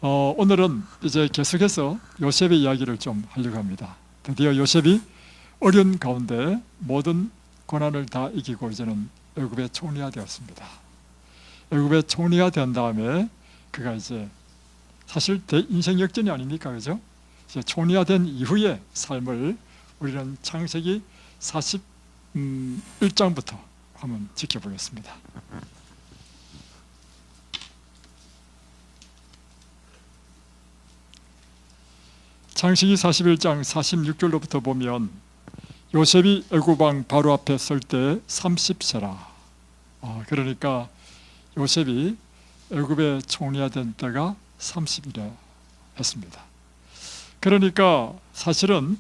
오늘은 이제 계속해서 요셉의 이야기를 좀 하려고 합니다. 드디어 요셉이 어려운 가운데 모든 고난을 다 이기고 이제는 애굽의 총리가 되었습니다. 애굽의 총리가 된 다음에 그가 이제 사실 대인생 역전이 아닙니까, 그죠? 이제 총리가 된 이후의 삶을 우리는 창세기 41장부터 한번 지켜보겠습니다. 창세기 41장 46절로부터 보면 요셉이 애굽 왕 바로 앞에 설 때 30세라. 그러니까 요셉이 애굽의 총리가 된 때가 30이라 했습니다. 그러니까 사실은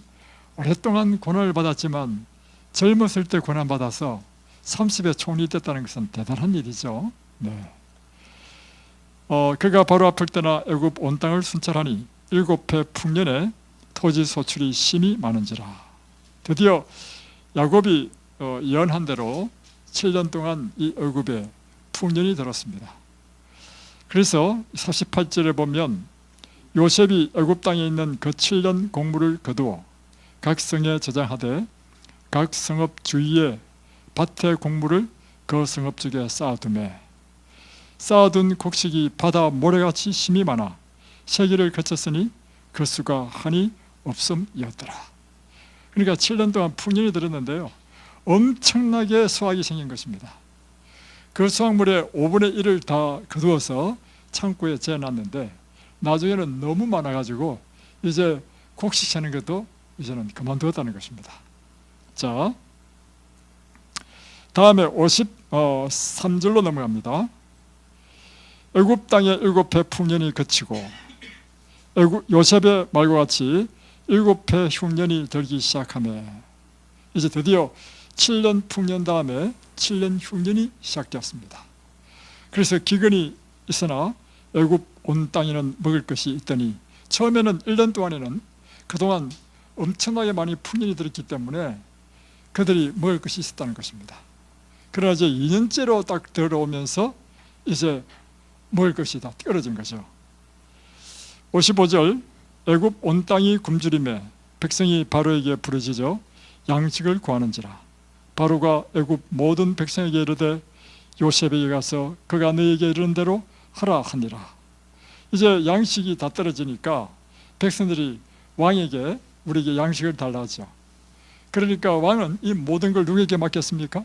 오랫동안 고난을 받았지만 젊었을 때 고난받아서 30에 총리 됐다는 것은 대단한 일이죠. 네. 그가 바로 앞을 떠나 애굽 온 땅을 순찰하니 7해 풍년에 토지 소출이 심히 많은지라. 드디어 야곱이 예언한 대로 7년 동안 이 애굽에 풍년이 들었습니다. 그래서 48절에 보면 요셉이 애굽 땅에 있는 그 7년 곡물을 거두어 각 성에 저장하되 각 성읍 주위에 밭의 곡물을 그 성읍 쪽에 쌓아두매 쌓아둔 곡식이 바다 모래같이 심이 많아 세기를 거쳤으니 그 수가 한이 없음이었더라. 그러니까 7년 동안 풍년이 들었는데요, 엄청나게 수확이 생긴 것입니다. 그 수확물의 5분의 1을 다 거두어서 창고에 재놨는데 나중에는 너무 많아가지고 이제 곡식 채는 것도 이제는 그만두었다는 것입니다. 자, 다음에 53절로 넘어갑니다. 애굽 땅에 7해 풍년이 그치고 요셉의 말과 같이 7해 흉년이 들기 시작하며 이제 드디어 7년 풍년 다음에 7년 흉년이 시작되었습니다. 그래서 기근이 있으나 애굽 온 땅에는 먹을 것이 있더니 처음에는 1년 동안에는 그동안 엄청나게 많이 풍년이 들었기 때문에 그들이 먹을 것이 있었다는 것입니다. 그러나 이제 2년째로 딱 들어오면서 이제 먹을 것이 다 떨어진 거죠. 55절 애굽 온 땅이 굶주림에 백성이 바로에게 부르짖어 양식을 구하는지라. 바로가 애굽 모든 백성에게 이르되 요셉에게 가서 그가 너에게 이르는 대로 하라 하니라. 이제 양식이 다 떨어지니까 백성들이 왕에게 우리에게 양식을 달라 하죠. 그러니까 왕은 이 모든 걸 누구에게 맡겼습니까?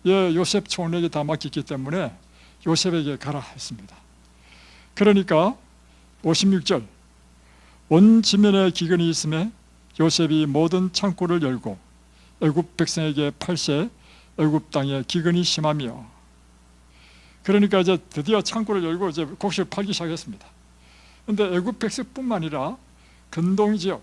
요셉 총리에게 다 맡겼기 때문에 요셉에게 가라 했습니다. 그러니까 56절 온 지면에 기근이 있음에 요셉이 모든 창고를 열고 애굽 백성에게 팔세 애굽 땅에 기근이 심하며. 그러니까 이제 드디어 창고를 열고 이제 곡식을 팔기 시작했습니다. 그런데 애굽 백성뿐만 아니라 근동 지역,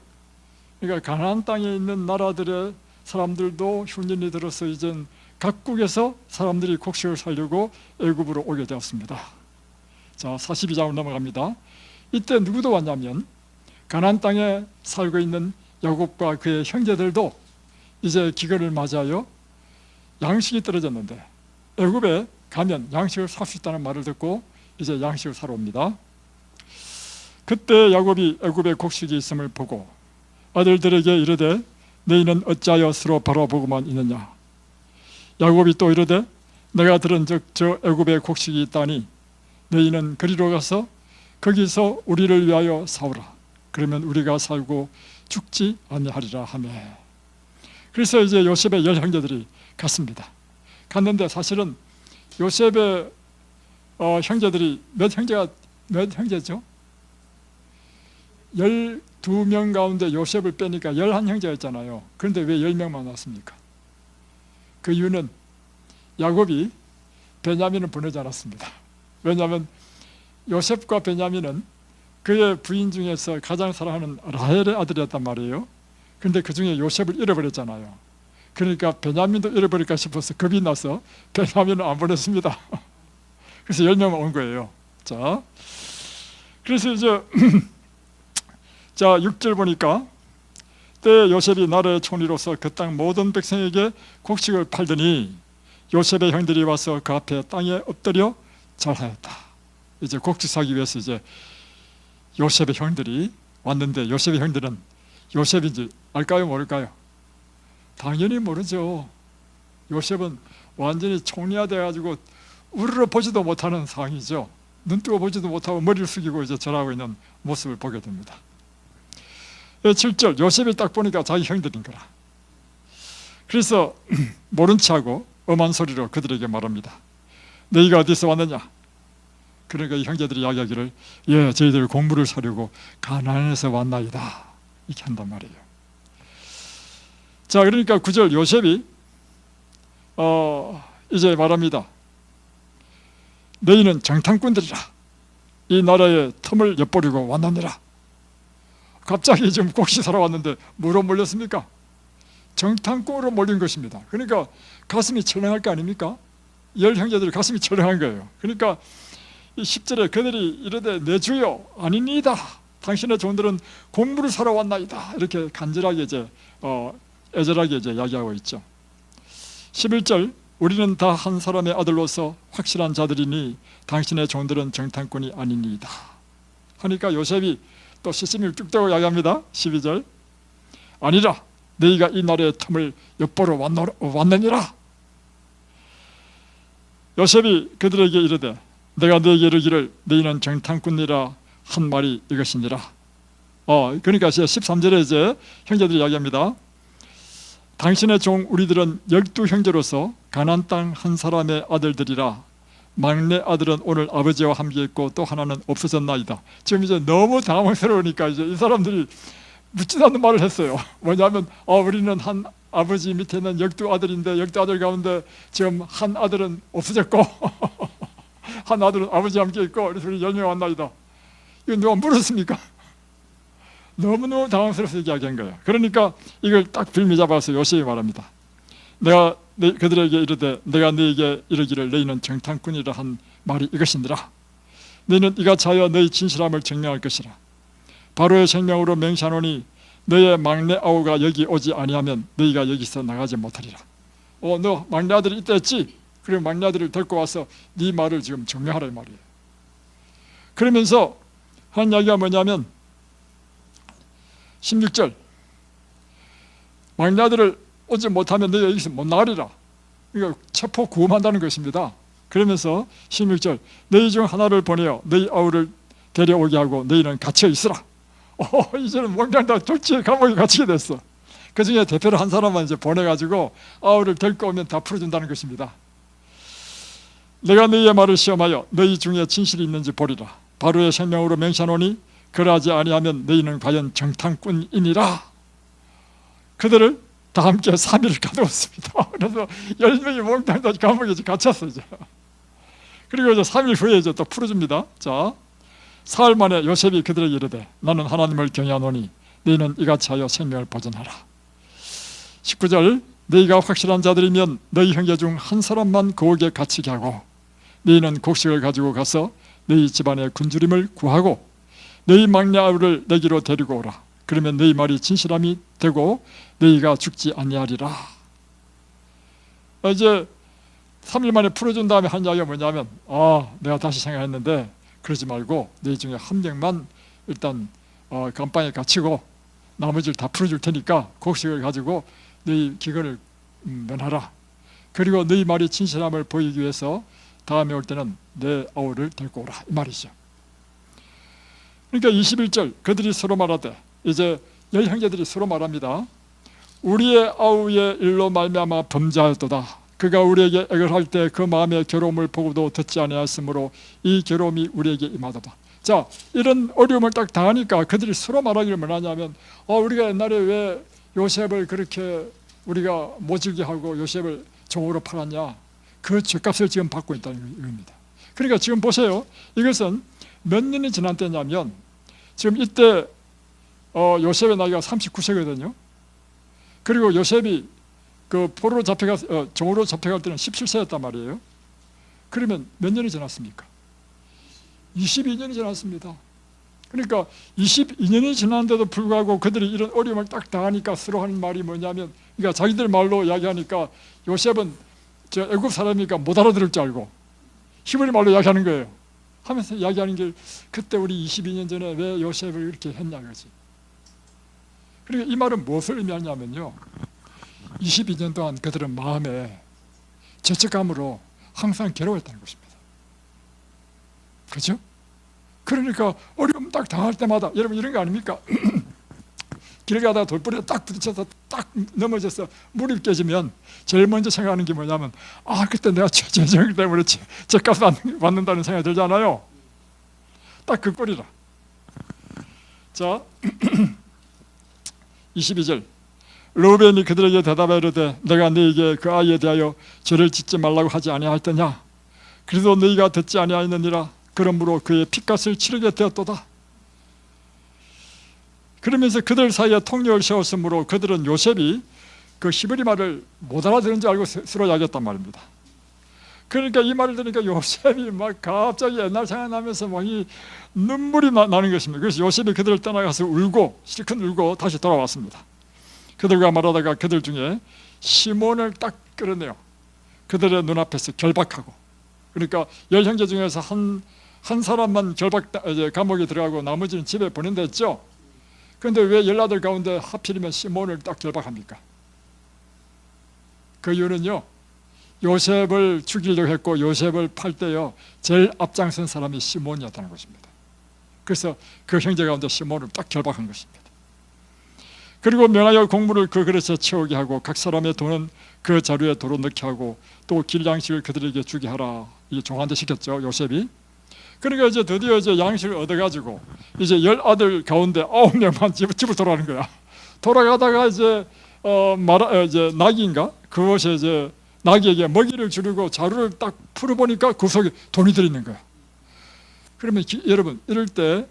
그러니까 가나안 땅에 있는 나라들의 사람들도 흉년이 들어서 이제 각국에서 사람들이 곡식을 사려고 애굽으로 오게 되었습니다. 자, 42장으로 넘어갑니다. 이때 누구도 왔냐면 가나안 땅에 살고 있는 야곱과 그의 형제들도 이제 기근을 맞아요 양식이 떨어졌는데 애굽에 가면 양식을 살 수 있다는 말을 듣고 이제 양식을 사러 옵니다. 그때 야곱이 애굽에 곡식이 있음을 보고 아들들에게 이르되 너희는 어찌하여 서로 바라보고만 있느냐. 야곱이 또 이르되 내가 들은즉 저 애굽에 곡식이 있다니 너희는 그리로 가서 거기서 우리를 위하여 사오라. 그러면 우리가 살고 죽지 아니하리라 하며. 그래서 이제 요셉의 10형제들이 갔습니다. 갔는데 사실은 요셉의 형제들이 몇 형제죠? 12명 가운데 요셉을 빼니까 11형제였잖아요. 그런데 왜 10명만 왔습니까? 그 이유는 야곱이 베냐민을 보내지 않았습니다. 왜냐하면 요셉과 베냐민은 그의 부인 중에서 가장 사랑하는 라헬의 아들이었단 말이에요. 그런데 그 중에 요셉을 잃어버렸잖아요. 그러니까 베냐민도 잃어버릴까 싶어서 겁이 나서 베냐민을 안 보냈습니다. 그래서 10명 온 거예요. 자, 그래서 이제 자 6절 보니까 때에 요셉이 나라의 총리로서 그 땅 모든 백성에게 곡식을 팔더니 요셉의 형들이 와서 그 앞에 땅에 엎드려 절하였다. 이제 곡식 사기 위해서 이제 요셉의 형들이 왔는데 요셉의 형들은 요셉인지 알까요 모를까요? 당연히 모르죠. 요셉은 완전히 총리화돼 가지고 우르르 보지도 못하는 상황이죠. 눈 뜨고 보지도 못하고 머리를 숙이고 이제 절하고 있는 모습을 보게 됩니다. 7절 요셉이 딱 보니까 자기 형들인 거라. 그래서 모른 체하고 엄한 소리로 그들에게 말합니다. 너희가 어디서 왔느냐? 그러니까 이 형제들이 이야기하기를 예, 저희들 곡물을 사려고 가나안에서 왔나이다 이렇게 한단 말이에요. 자, 그러니까 9절 요셉이 이제 말합니다. 너희는 정탐꾼들이라 이 나라의 틈을 엿보려고 왔느니라. 갑자기 지금 곡식 사러 왔는데 뭐로 몰렸습니까? 정탐꾼으로 몰린 것입니다. 그러니까 가슴이 철렁할 거 아닙니까? 10 형제들이 가슴이 철렁한 거예요. 그러니까 이 10절에 그들이 이르되 내 주여 아니니이다. 당신의 종들은 곡물을 사러 왔나이다. 이렇게 간절하게 이제 애절하게 이제 이야기하고 있죠. 11절 우리는 다 한 사람의 아들로서 확실한 자들이니 당신의 종들은 정탐꾼이 아니니이다. 하니까 요셉이 또 시sim을 쭉 대고 이야기합니다. 12절 아니라 너희가 이 나라의 틈을 엿보러 왔느니라. 요셉이 그들에게 이르되 내가 너에게 이르기를 너희는 정탐꾼이라 한 말이 이것이니라. 그러니까 13절에 이제 형제들이 이야기합니다. 당신의 종 우리들은 12 형제로서 가나안 땅 한 사람의 아들들이라. 막내 아들은 오늘 아버지와 함께 있고 또 하나는 없어졌나이다. 지금 이제 너무 당황스러우니까 이제 이 사람들이 묻지도 않는 말을 했어요. 뭐냐면 우리는 한 아버지 밑에 있는 12 아들인데 12 아들 가운데 지금 한 아들은 없어졌고 한 아들은 아버지와 함께 있고 그래서 우리 10명 왔나이다. 이거 누가 물었습니까? 너무너무 당황스러워서 이야기한 거예요. 그러니까 이걸 딱 빌미 잡아서 요셉이 말합니다. 내가 그들에게 이르되 내가 너에게 이르기를 너희는 정탐꾼이라 한 말이 이것이니라. 너희는 이같이 하여 너희 진실함을 증명할 것이라. 바로의 생명으로 맹세하노니 너의 막내 아우가 여기 오지 아니하면 너희가 여기서 나가지 못하리라. 너 막내 아들이 있다 했지? 그리고 막내 아들을 데리고 와서 네 말을 지금 증명하라 이 말이에요. 그러면서 한 이야기가 뭐냐면 16절 막내 아들을 오지 못하면 너희 여기서 못 나가리라. 그러니까 체포 구금한다는 것입니다. 그러면서 16절 너희 중 하나를 보내어 너희 아우를 데려오게 하고 너희는 갇혀 있으라. 이제는 몽땅 다 졸지에 감옥에 갇히게 됐어. 그 중에 대표로 한 사람만 이제 보내가지고 아우를 데리고 오면 다 풀어준다는 것입니다. 내가 너희의 말을 시험하여 너희 중에 진실이 있는지 보리라. 바로의 생명으로 맹세하노니 그러하지 아니하면 너희는 과연 정탐꾼이니라. 그들을 다 함께 3일을 가두었습니다. 그래서 10명이 몽땅 다 감옥에 갇혔어 이제. 그리고 이제 3일 후에 이제 또 풀어줍니다. 자, 사흘 만에 요셉이 그들에게 이르되 나는 하나님을 경외하노니 너희는 이같이 하여 생명을 보존하라. 19절 너희가 확실한 자들이면 너희 형제 중 한 사람만 거옥에 갇히게 하고 너희는 곡식을 가지고 가서 너희 집안의 굶주림을 구하고 너희 막내 아우를 내게로 데리고 오라. 그러면 너희 말이 진실함이 되고 너희가 죽지 아니하리라. 이제 3일 만에 풀어준 다음에 한 이야기가 뭐냐면 내가 다시 생각했는데 그러지 말고 너희 중에 한 명만 일단 감방에 갇히고 나머지를 다 풀어줄 테니까 곡식을 가지고 너희 기근을 면하라. 그리고 너희 말이 진실함을 보이기 위해서 다음에 올 때는 내 아우를 데리고 오라 이 말이죠. 그러니까 21절 그들이 서로 말하되 이제 10 형제들이 서로 말합니다. 우리의 아우의 일로 말미암아 범죄하였도다. 그가 우리에게 액을 할 때 그 마음의 괴로움을 보고도 듣지 아니하였으므로 이 괴로움이 우리에게 임하도다. 자, 이런 어려움을 딱 당하니까 그들이 서로 말하기를 뭐하냐면 우리가 옛날에 왜 요셉을 그렇게 우리가 모질게 하고 요셉을 종으로 팔았냐. 그 죄값을 지금 받고 있다는 의미입니다. 그러니까 지금 보세요. 이것은 몇 년이 지난 때냐면 지금 이때 요셉의 나이가 39세거든요. 그리고 요셉이 그 포로로 종으로 잡혀갈 때는 17세였단 말이에요. 그러면 몇 년이 지났습니까? 22년이 지났습니다. 그러니까 22년이 지났는데도 불구하고 그들이 이런 어려움을 딱 당하니까 서로 하는 말이 뭐냐면, 그러니까 자기들 말로 이야기하니까 요셉은 저 애굽 사람이니까 못 알아들을 줄 알고 히브리 말로 이야기하는 거예요. 하면서 이야기하는 게 그때 우리 22년 전에 왜 요셉을 이렇게 했냐 그러지. 그러니까 이 말은 무엇을 의미하냐면요, 22년 동안 그들은 마음에 죄책감으로 항상 괴로웠다는 것입니다. 그렇죠? 그러니까 어려움 딱 당할 때마다, 여러분 이런 거 아닙니까? 길 가다가 돌부리에 딱 부딪혀서 딱 넘어져서 무릎 깨지면 제일 먼저 생각하는 게 뭐냐면, 아 그때 내가 죄정 때문에 죄값 받는다는 생각이 들잖아요. 딱 그 꼴이라. 자 22절, 르우벤이 그들에게 대답하여 이르되 내가 너희에게 그 아이에 대하여 죄를 짓지 말라고 하지 아니하였더냐? 그래도 너희가 듣지 아니하였느니라. 그러므로 그의 핏값을 치르게 되었도다. 그러면서 그들 사이에 통역을 세웠으므로 그들은 요셉이 그 히브리 말을 못 알아듣는 줄 알고 서로 이야기했단 말입니다. 그러니까 이 말을 들으니까 요셉이 막 갑자기 옛날 생각나면서 막 이 눈물이 나는 것입니다. 그래서 요셉이 그들을 떠나가서 울고 실컷 울고 다시 돌아왔습니다. 그들과 말하다가 그들 중에 시몬을 딱 끌어내요. 그들의 눈앞에서 결박하고, 그러니까 10형제 중에서 한 사람만 감옥에 들어가고 나머지는 집에 보낸다 했죠. 그런데 왜 10아들 가운데 하필이면 시몬을 딱 결박합니까? 그 이유는요, 요셉을 죽이려고 했고 요셉을 팔 때요 제일 앞장선 사람이 시몬이었다는 것입니다. 그래서 그 형제 가운데 시몬을 딱 결박한 것입니다. 그리고 명하여 곡물을 그 그릇에 채우게 하고 각 사람의 돈은 그 자루에 도로 넣게 하고 또 길 양식을 그들에게 주게 하라, 이게 종한테 시켰죠, 요셉이. 그러니까 이제 드디어 이제 양식을 얻어가지고 이제 10아들 가운데 9명만 집을 돌아가는 거야. 돌아가다가 이제 이제 나귀인가, 그것에 이제 나귀에게 먹이를 주려고 자루를 딱 풀어보니까 그 속에 돈이 들어있는 거야. 그러면 여러분 이럴 때,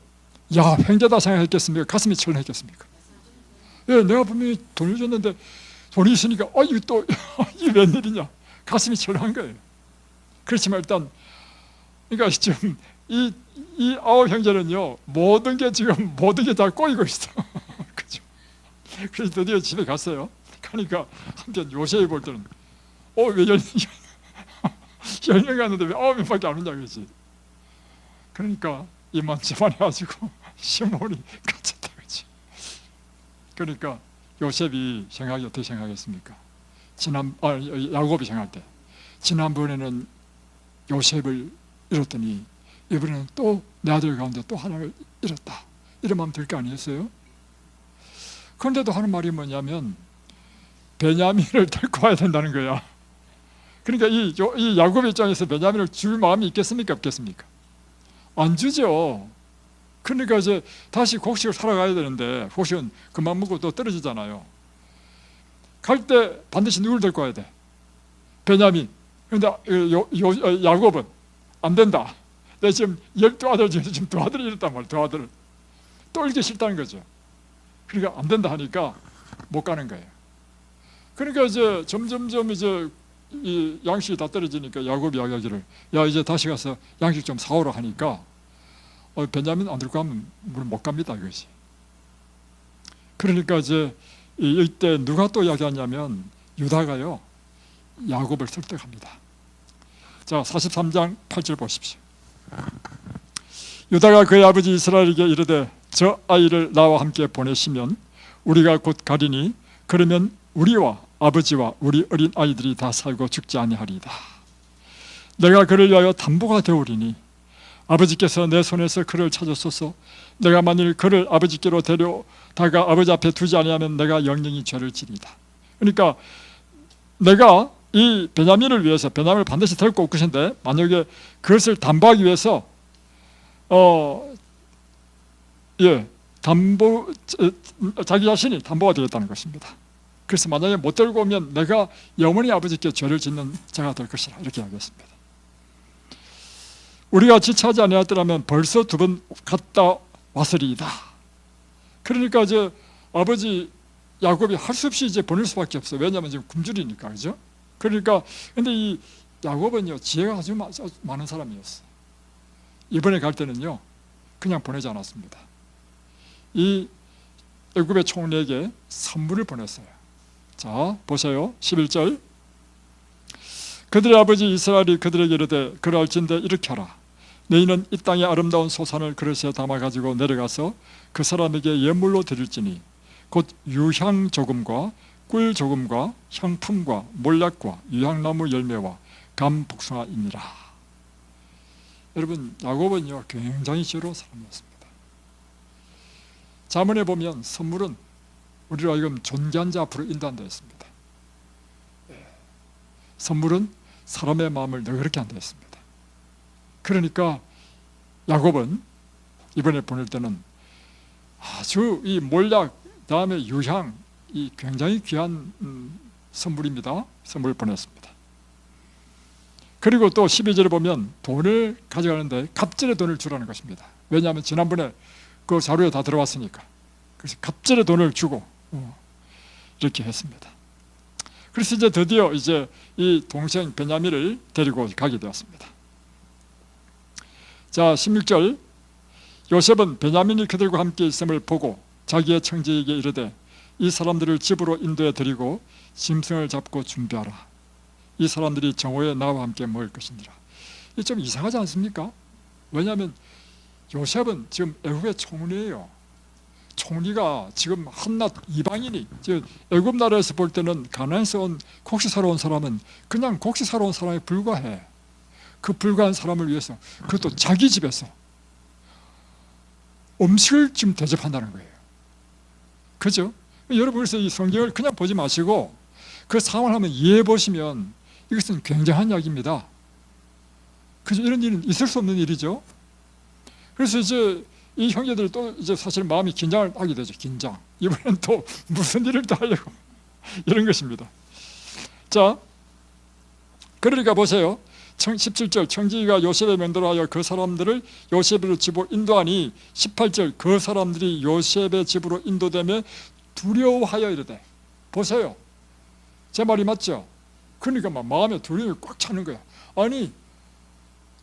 야 횡재다 생각했겠습니까? 가슴이 철렁했겠습니까? 예, 내가 분명히 돈을 줬는데 돈이 있으니까 이거 또 이게 웬일이냐, 가슴이 철렁한 거예요. 그렇지만 일단, 그러니까 지금 이 9형제는요 모든 게 다 꼬이고 있어. 그죠? 그래서 드디어 집에 갔어요. 그러니까 한편 요셉이 볼 때는 왜 10명 갔는데 왜 9명밖에 안 오냐 그러지. 그러니까 이만저만 해가지고 시몬이 갇혔다 그러지. 그러니까 요셉이 생각이 어떻게 생각했습니까? 야곱이 생각할 때 지난번에는 요셉을 잃었더니 이번에는 또 내 아들 가운데 또 하나를 잃었다, 이런 마음 들 거 아니겠어요? 그런데도 하는 말이 뭐냐면 베냐민을 데리고 와야 된다는 거야. 그러니까 이 야곱 입장에서 베냐민을 줄 마음이 있겠습니까, 없겠습니까? 안 주죠. 그러니까 이제 다시 곡식을 사러 가야 되는데 곡식은 그만 먹고 또 떨어지잖아요. 갈 때 반드시 누굴 데리고 와야 돼? 베냐민. 그런데 야곱은 안 된다. 내 지금 12아들 중에서 지금 2아들이 이랬단 말이야. 2아들을 떨기 싫다는 거죠. 그러니까 안 된다 하니까 못 가는 거예요. 그러니까 이제 점점점 이제 이 양식이 다 떨어지니까 야곱이 이야기하기를, 야 이제 다시 가서 양식 좀 사오라 하니까 베냐민 안 들고 가면 우리 못 갑니다 이것이. 그러니까 이제 이때 누가 또 이야기하냐면 유다가요 야곱을 설득합니다. 자 43장 8절 보십시오. 유다가 그의 아버지 이스라엘에게 이르되 저 아이를 나와 함께 보내시면 우리가 곧 가리니 그러면 우리와 아버지와 우리 어린 아이들이 다 살고 죽지 아니하리이다. 내가 그를 위하여 담보가 되오리니 아버지께서 내 손에서 그를 찾으소서. 내가 만일 그를 아버지께로 데려다가 아버지 앞에 두지 아니하면 내가 영영이 죄를 지리다. 그러니까 내가 이 베냐민을 위해서, 베냐민을 반드시 데리고 올 것인데 만약에 그것을 담보하기 위해서 자기 자신이 담보가 되겠다는 것입니다. 그래서 만약에 못 들고 오면 내가 영원히 아버지께 죄를 짓는 자가 될 것이라, 이렇게 이야기했습니다. 우리가 지체하지 아니하였더라면 벌써 2번 갔다 왔으리이다. 그러니까 이제 아버지 야곱이 할 수 없이 이제 보낼 수밖에 없어요. 왜냐하면 지금 굶주리니까, 그죠? 그러니까 근데 이 야곱은요 지혜가 아주 많은 사람이었어요. 이번에 갈 때는요 그냥 보내지 않았습니다. 이 애굽의 총리에게 선물을 보냈어요. 자 보세요. 11절. 그들의 아버지 이스라엘이 그들에게 이르되 그러할진대 이렇게 하라. 너희는 이 땅의 아름다운 소산을 그릇에 담아 가지고 내려가서 그 사람에게 예물로 드릴지니 곧 유향 조금과 꿀 조금과 향품과 몰약과 유향나무 열매와 감 복숭아이니라. 여러분, 야곱은요 굉장히 지혜로운 사람이었습니다. 잠언에 보면 선물은 우리로 하여금 존귀한 자 앞으로 인도한다 했습니다. 선물은 사람의 마음을 너그럽게 한다 했습니다. 그러니까 야곱은 이번에 보낼 때는 아주 이 몰약 다음에 유향, 이 굉장히 귀한 선물입니다. 선물을 보냈습니다. 그리고 또 12절에 보면 돈을 가져가는데 갑절의 돈을 주라는 것입니다. 왜냐하면 지난번에 그 자료에 다 들어왔으니까. 그래서 갑절의 돈을 주고 이렇게 했습니다. 그래서 이제 드디어 이제 이 동생 베냐민을 데리고 가게 되었습니다. 자, 16절, 요셉은 베냐민이 그들과 함께 있음을 보고 자기의 청지에게 이르되 이 사람들을 집으로 인도해 드리고 짐승을 잡고 준비하라. 이 사람들이 정오에 나와 함께 먹을 것이니라. 이게 좀 이상하지 않습니까? 왜냐하면 요셉은 지금 애굽의 총리예요. 총리가 지금 한낱 이방인이, 애굽 나라에서 볼 때는 가나안에서 온 곡식 사러 온 사람은 그냥 곡식 사러 온 사람에 불과해. 그 불과한 사람을 위해서, 그것도 자기 집에서 음식을 지금 대접한다는 거예요. 그죠? 여러분, 그래서 이 성경을 그냥 보지 마시고 그 상황을 한번 이해해 보시면 이것은 굉장한 이야기입니다. 그죠? 이런 일은 있을 수 없는 일이죠. 그래서 이제 이 형제들 또 이제 사실 마음이 긴장을 하게 되죠. 긴장. 이번엔 또 무슨 일을 또 하려고 이런 것입니다. 자, 그러니까 보세요. 17절, 청지기가 요셉의 명대로 하여 그 사람들을 요셉의 집으로 인도하니 18절, 그 사람들이 요셉의 집으로 인도되며 두려워하여 이르되. 보세요, 제 말이 맞죠? 그러니까 막 마음에 두려움이 꽉 차는 거야. 아니,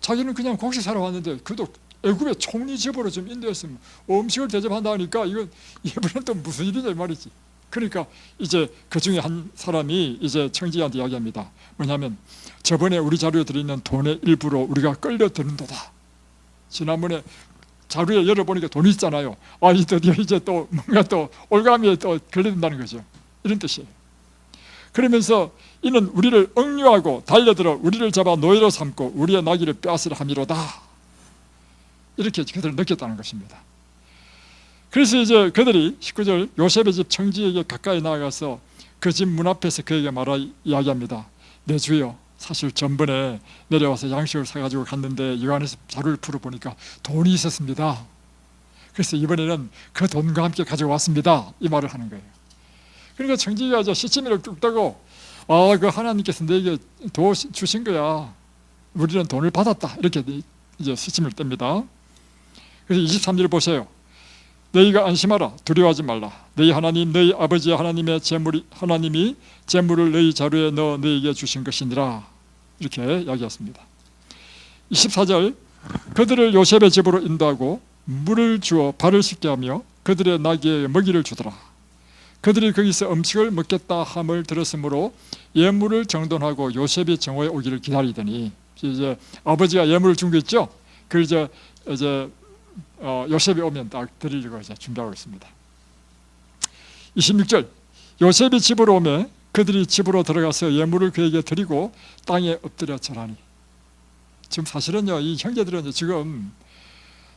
자기는 그냥 곡식 사러 왔는데 그도 애굽의 총리 집으로 좀 인도했으면 음식을 대접한다 하니까 이건 이번엔 또 무슨 일이냐 이 말이지. 그러니까 이제 그 중에 한 사람이 이제 청지기한테 이야기합니다. 뭐냐면, 저번에 우리 자료에 들어있는 돈의 일부로 우리가 끌려드는도다. 지난번에 자료에 열어보니까 돈이 있잖아요. 아, 드디어 이제 또 뭔가 또 올가미에 또 걸려든다는 거죠. 이런 뜻이에요. 그러면서 이는 우리를 억류하고 달려들어 우리를 잡아 노예로 삼고 우리의 나귀를 빼앗으려 함이로다. 이렇게 그들을 느꼈다는 것입니다. 그래서 이제 그들이 19절, 요셉의 집 청지에게 가까이 나아가서 그 집 문 앞에서 그에게 이야기합니다. 내 주여, 사실 전번에 내려와서 양식을 사가지고 갔는데 이 안에서 자루를 풀어보니까 돈이 있었습니다. 그래서 이번에는 그 돈과 함께 가지고 왔습니다. 이 말을 하는 거예요. 그러니까 청지기가 이제 시치미를 뚝 떼고, 아, 그 하나님께서 내게 도 주신 거야. 우리는 돈을 받았다. 이렇게 이제 시치미를 뗍니다. 그래서 23절 보세요. 너희가 안심하라. 두려워하지 말라. 너희 하나님, 너희 아버지의 하나님이 재물을 너희 자루에 넣어 너희에게 주신 것이니라. 이렇게 이야기했습니다. 24절, 그들을 요셉의 집으로 인도하고 물을 주어 발을 씻게 하며 그들의 나귀에 먹이를 주더라. 그들이 거기서 음식을 먹겠다 함을 들었으므로 예물을 정돈하고 요셉이 정오에 오기를 기다리더니, 이제 아버지가 예물을 준 거 있죠? 그 이제 요셉이 오면 딱 드리려고 이제 준비하고 있습니다. 26절, 요셉이 집으로 오매 그들이 집으로 들어가서 예물을 그에게 드리고 땅에 엎드려 절하니. 지금 사실은요, 이 형제들은 지금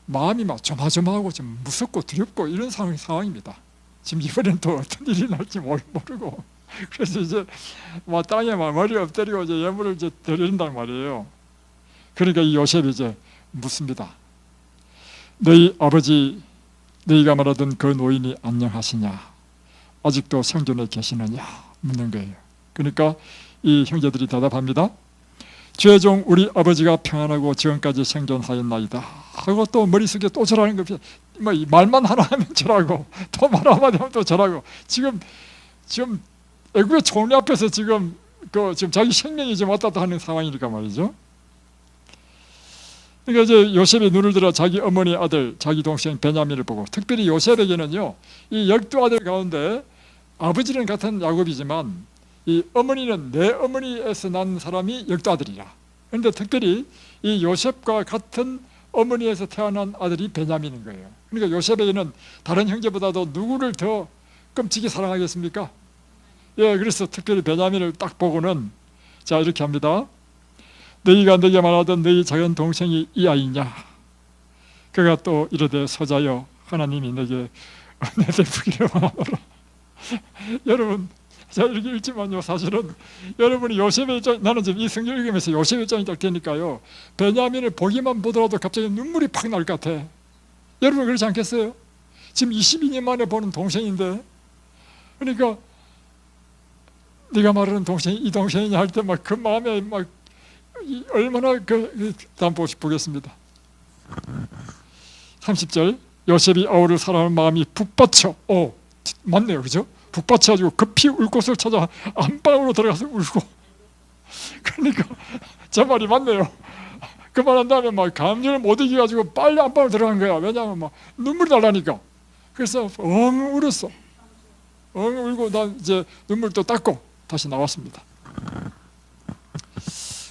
마음이 막 조마조마하고 좀 무섭고 두렵고 이런 상황입니다. 지금 이번엔 또 어떤 일이 날지 모르고, 그래서 이제 막 땅에 막 머리 엎드리고 이제 예물을 이제 드린단 말이에요. 그러니까 이 요셉이 이제 묻습니다. 너희 아버지, 너희가 말하던 그 노인이 안녕하시냐? 아직도 생존해 계시느냐? 묻는 거예요. 그러니까 이 형제들이 대답합니다. 주의 종 우리 아버지가 평안하고 지금까지 생존하였나이다 하고 또 머릿속에 또 절하는 겁니다. 뭐 말만 하나 하면 절하고 또 말 한마디 하면 또 절하고, 지금 애국의 총리 앞에서 지금 자기 생명이 지금 왔다 갔다 하는 상황이니까 말이죠. 그러니까 이제 요셉이 눈을 들어 자기 어머니 아들, 자기 동생 베냐민을 보고, 특별히 요셉에게는요, 이 12아들 가운데 아버지는 같은 야곱이지만 이 어머니는 내 어머니에서 난 사람이 12아들이라. 그런데 특별히 이 요셉과 같은 어머니에서 태어난 아들이 베냐민인 거예요. 그러니까 요셉에게는 다른 형제보다도 누구를 더 끔찍이 사랑하겠습니까? 예, 그래서 특별히 베냐민을 딱 보고는 자 이렇게 합니다. 너희가 내게 말하던 너희 작은 동생이 이 아이냐? 그가 또 이르되 소자여 하나님이 내게 은혜 베푸기를 원하노라. 여러분 제가 이렇게 읽지만요, 사실은 여러분이 요셉의 입장, 나는 지금 이 성경 읽으면서 요셉의 입장이 딱 되니까요, 베냐민을 보기만 보더라도 갑자기 눈물이 팍 날 것 같아. 여러분 그렇지 않겠어요? 지금 22년 만에 보는 동생인데, 그러니까 네가 말하는 동생이 이 동생이냐 할 때 막 그 마음에 막 얼마나 다음 보겠습니다. 30절 요셉이 아우를 사랑하는 마음이 북받쳐, 맞네요, 그죠? 북받쳐가지고 급히 울 곳을 찾아 안방으로 들어가서 울고. 그러니까 제 말이 맞네요. 그 말한 다음에 막 감정을 못 이겨가지고 빨리 안방으로 들어간 거야. 왜냐하면 막 눈물이 날라니까. 그래서 엉 울었어. 엉 울고 난 이제 눈물 또 닦고 다시 나왔습니다.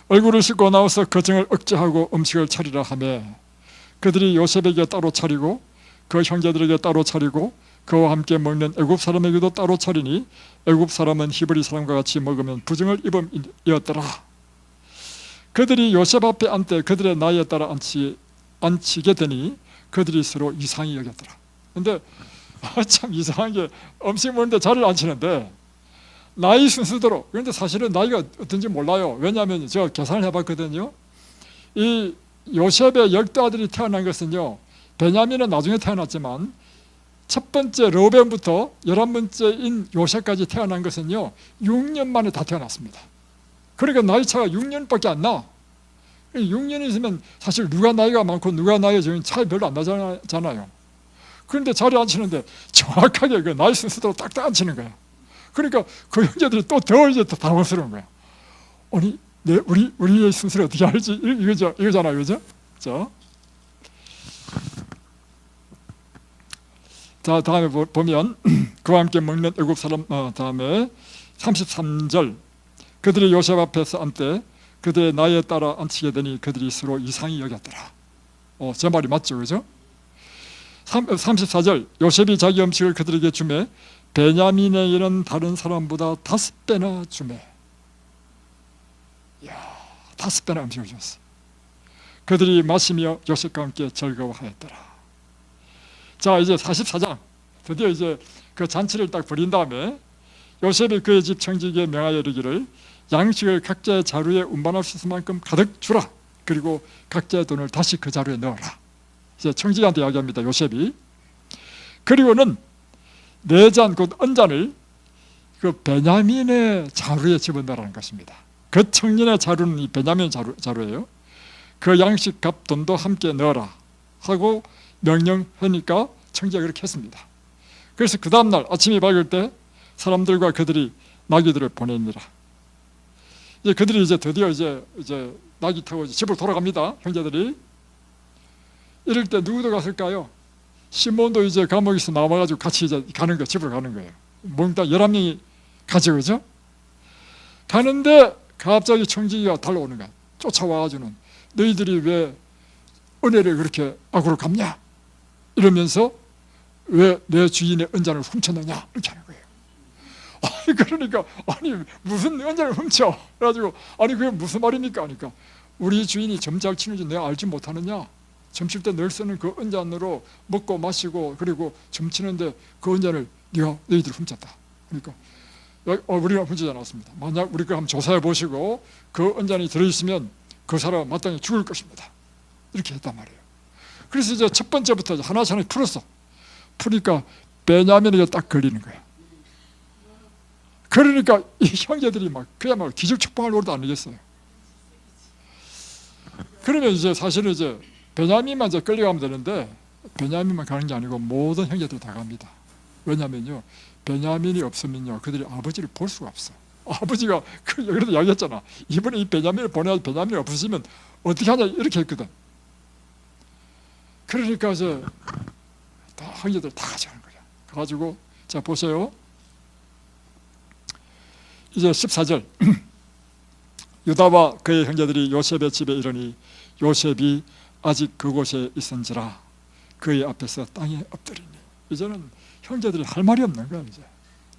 얼굴을 씻고 나와서 거정을 억제하고 음식을 차리라 하며 그들이 요셉에게 따로 차리고 그 형제들에게 따로 차리고 그와 함께 먹는 애굽 사람에게도 따로 차리니 애굽 사람은 히브리 사람과 같이 먹으면 부정을 입음이었더라. 그들이 요셉 앞에 앉되 그들의 나이에 따라 앉히게 되니 그들이 서로 이상히 여겼더라. 근데 참 이상한 게 음식 먹는데 자리를 안 치는데 나이 순서대로. 그런데 사실은 나이가 어떤지 몰라요. 왜냐하면 제가 계산을 해봤거든요. 이 요셉의 열두 아들이 태어난 것은요, 베냐민은 나중에 태어났지만 첫 번째 르우벤부터 11번째인 요셉까지 태어난 것은요 6년 만에 다 태어났습니다. 그러니까 나이 차가 6년밖에 안 나. 6년이 있으면 사실 누가 나이가 많고 누가 나이가 적은 차이 별로 안 나잖아요. 그런데 자리 안 치는데 정확하게 그 나이 순서대로 딱딱 안 치는 거야. 그러니까 그 형제들이 또 더 이제 더 당황스러운 거야. 아니, 우리의 순서를 어떻게 알지? 이거잖아요, 그죠? 자, 다음에 보면 그와 함께 먹는 애굽 사람, 다음에 33절 그들이 요셉 앞에서 앉되 그들의 나이에 따라 앉히게 되니 그들이 서로 이상히 여겼더라. 제 말이 맞죠, 그죠? 34절 요셉이 자기 음식을 그들에게 주매 베냐민에게는 다른 사람보다 5배나 주매. 이야, 5배나 음식을 줬어. 그들이 마시며 요셉과 함께 즐거워하였더라. 자, 이제 44장 드디어 이제 그 잔치를 딱 벌인 다음에 요셉이 그의 집 청지기에 명하여 이르기를 양식을 각자의 자루에 운반할 수 있을 만큼 가득 주라. 그리고 각자의 돈을 다시 그 자루에 넣어라. 이제 청지기한테 이야기합니다, 요셉이. 그리고는 4잔 곧 은잔을 그 베냐민의 자루에 집어넣으라는 것입니다. 그 청년의 자루는 이 베냐민 자루예요. 그 양식 값 돈도 함께 넣어라 하고 명령하니까 청지가 그렇게 했습니다. 그래서 그 다음날 아침이 밝을 때 사람들과 그들이 나귀들을 보냅니다. 이제 그들이 이제 드디어 이제 나귀 타고 집으로 돌아갑니다. 형제들이. 이럴 때 누구도 갔을까요? 시몬도 이제 감옥에서 나와가지고 같이 이제 가는 거예요. 집으로 가는 거예요. 몽땅 11명이 가죠, 그죠? 가는데 갑자기 청지기가 달려오는 거야. 쫓아와가지고는 너희들이 왜 은혜를 그렇게 악으로 갚냐? 이러면서 왜 내 주인의 은잔을 훔쳤느냐? 이렇게 하는 거예요. 그러니까 무슨 은잔을 훔쳐? 그래가지고 그게 무슨 말입니까? 하니까 우리 주인이 점 잘 치는지 내가 알지 못하느냐? 점 칠 때 늘 쓰는 그 은잔으로 먹고 마시고 그리고 점 치는데 그 은잔을 너희들이 훔쳤다. 그러니까 우리가 훔치지 않았습니다. 만약 우리 거 한번 조사해 보시고 그 은잔이 들어있으면 그 사람은 마땅히 죽을 것입니다. 이렇게 했단 말이에요. 그래서 이제 첫 번째부터 하나씩 풀었어. 푸니까 베냐민에게 딱 걸리는 거야. 그러니까 이 형제들이 막 그야말로 기적축복할 노릇도 아니겠어요. 그러면 이제 사실은 이제 베냐민만 이제 끌려가면 되는데 베냐민만 가는 게 아니고 모든 형제들이 다 갑니다. 왜냐면요, 베냐민이 없으면요 그들이 아버지를 볼 수가 없어. 아버지가 그래도 이야기했잖아. 이번에 이 베냐민을 보내야 베냐민이 없으시면 어떻게 하냐 이렇게 했거든. 그러니까 이제 다 형제들 다 가져가는 거야. 가가지고 자 보세요. 이제 14절 유다와 그의 형제들이 요셉의 집에 이르니 요셉이 아직 그곳에 있은지라 그의 앞에서 땅에 엎드리니. 이제는 형제들이 할 말이 없는 거야 이제.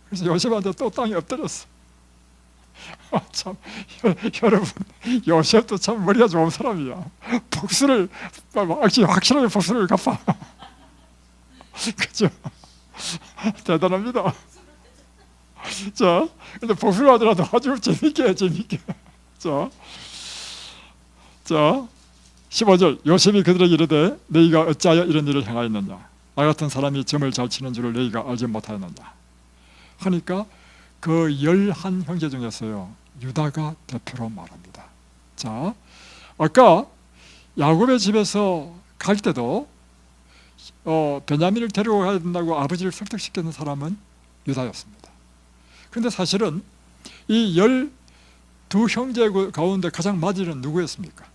그래서 요셉한테 또 땅에 엎드렸어. 참 여러분, 요셉도 참 머리가 좋은 사람이야. 복수를 확실하게 복수를 갚아. 그죠? 대단합니다. 자, 근데 복수를 하더라도 아주 재밌게. 자, 15절. 요셉이 그들에게 이르되 너희가 어찌하여 이런 일을 행하였느냐? 나 같은 사람이 점을 잘 치는 줄을 너희가 알지 못하였느냐? 하니까 그 11 형제 중에서요, 유다가 대표로 말합니다. 자, 아까 야곱의 집에서 갈 때도 베냐민을 데리고 가야 된다고 아버지를 설득시키는 사람은 유다였습니다. 그런데 사실은 이 12 형제 가운데 가장 맞이는 누구였습니까?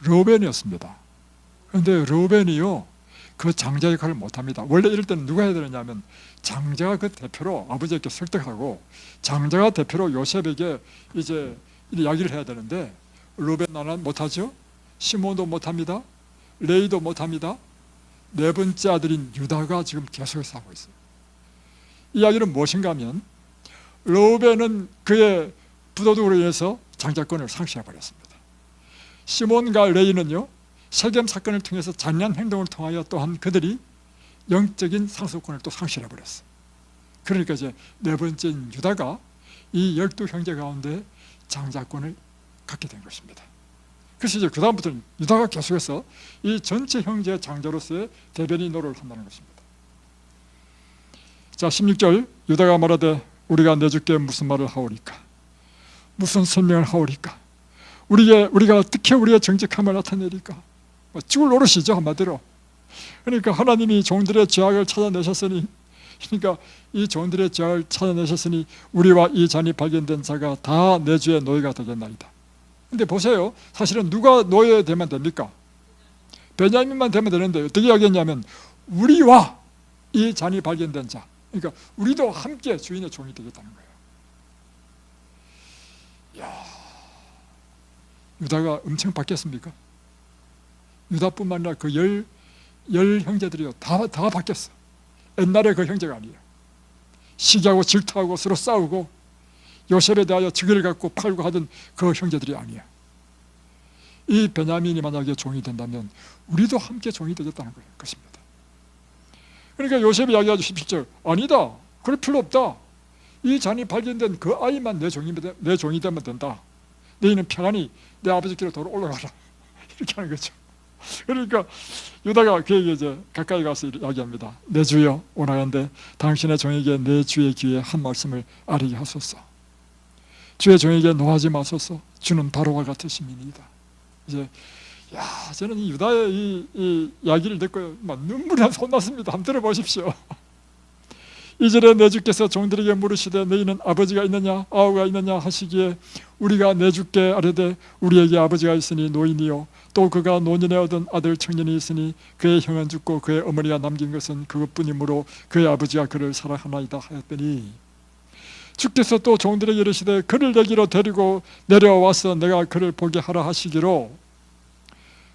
르우벤이었습니다. 그런데 르우벤이요, 그 장자 역할을 못합니다. 원래 이럴 때는 누가 해야 되느냐면 장자가 그 대표로 아버지에게 설득하고 장자가 대표로 요셉에게 이제 이야기를 해야 되는데, 르우벤 나는 못하죠. 시몬도 못합니다. 레이도 못합니다. 네 번째 아들인 유다가 지금 계속해서 하고 있어요. 이야기는 무엇인가 하면 르우벤은 그의 부도덕으로 인해서 장자권을 상실해버렸습니다. 시몬과 레이는요, 세겜 사건을 통해서 잔인한 행동을 통하여 또한 그들이 영적인 상속권을 또 상실해버렸어요. 그러니까 이제 네 번째인 유다가 이 12 형제 가운데 장자권을 갖게 된 것입니다. 그래서 이제 그 다음부터는 유다가 계속해서 이 전체 형제의 장자로서의 대변인 노릇을 한다는 것입니다. 자, 16절. 유다가 말하되 우리가 내주께 무슨 말을 하오리까? 무슨 설명을 하오리까? 우리가 어떻게 우리의 정직함을 나타내리까? 죽을 노릇이죠, 한마디로. 그러니까 하나님이 종들의 죄악을 찾아내셨으니, 그러니까 이 종들의 죄악을 찾아내셨으니 우리와 이 잔이 발견된 자가 다 내 주의 노예가 되겠나이다. 근데 보세요, 사실은 누가 노예되면 됩니까? 베냐민만 되면 되는데 어떻게 하겠냐면 우리와 이 잔이 발견된 자, 그러니까 우리도 함께 주인의 종이 되겠다는 거예요. 이야, 유다가 엄청 바뀌었습니까? 유다뿐만 아니라 그 열 형제들이요, 다 바뀌었어. 옛날에 그 형제가 아니에요. 시기하고 질투하고 서로 싸우고 요셉에 대하여 즉위를 갖고 팔고 하던 그 형제들이 아니에요. 이 베냐민이 만약에 종이 된다면 우리도 함께 종이 되겠다는 것입니다. 그러니까 요셉이 이야기하죠. 17절. 아니다, 그럴 필요 없다. 이 잔이 발견된 그 아이만 내 종이 되면 된다. 너희는 평안히 내 아버지께로 돌아올라가라. 이렇게 하는 거죠. 그러니까 유다가 그에게 이제 가까이 가서 이야기합니다. 내 주여, 원하건대 당신의 종에게 내 주의 귀에 한 말씀을 아뢰게 하소서. 주의 종에게 노하지 마소서. 주는 바로와 같으심이니이다. 이제 저는 이 유다의 이 이야기를 듣고 막 눈물이 솟았습니다. 한번 들어보십시오. 2절에 내 주께서 종들에게 물으시되 너희는 아버지가 있느냐 아우가 있느냐 하시기에 우리가 내 주께 아뢰되 우리에게 아버지가 있으니 노인이요 또 그가 노년에 얻은 아들 청년이 있으니 그의 형은 죽고 그의 어머니가 남긴 것은 그것뿐이므로 그의 아버지가 그를 사랑하나이다 하였더니, 주께서 또 종들에게 이르시되 그를 내기로 데리고 내려와서 내가 그를 보게 하라 하시기로,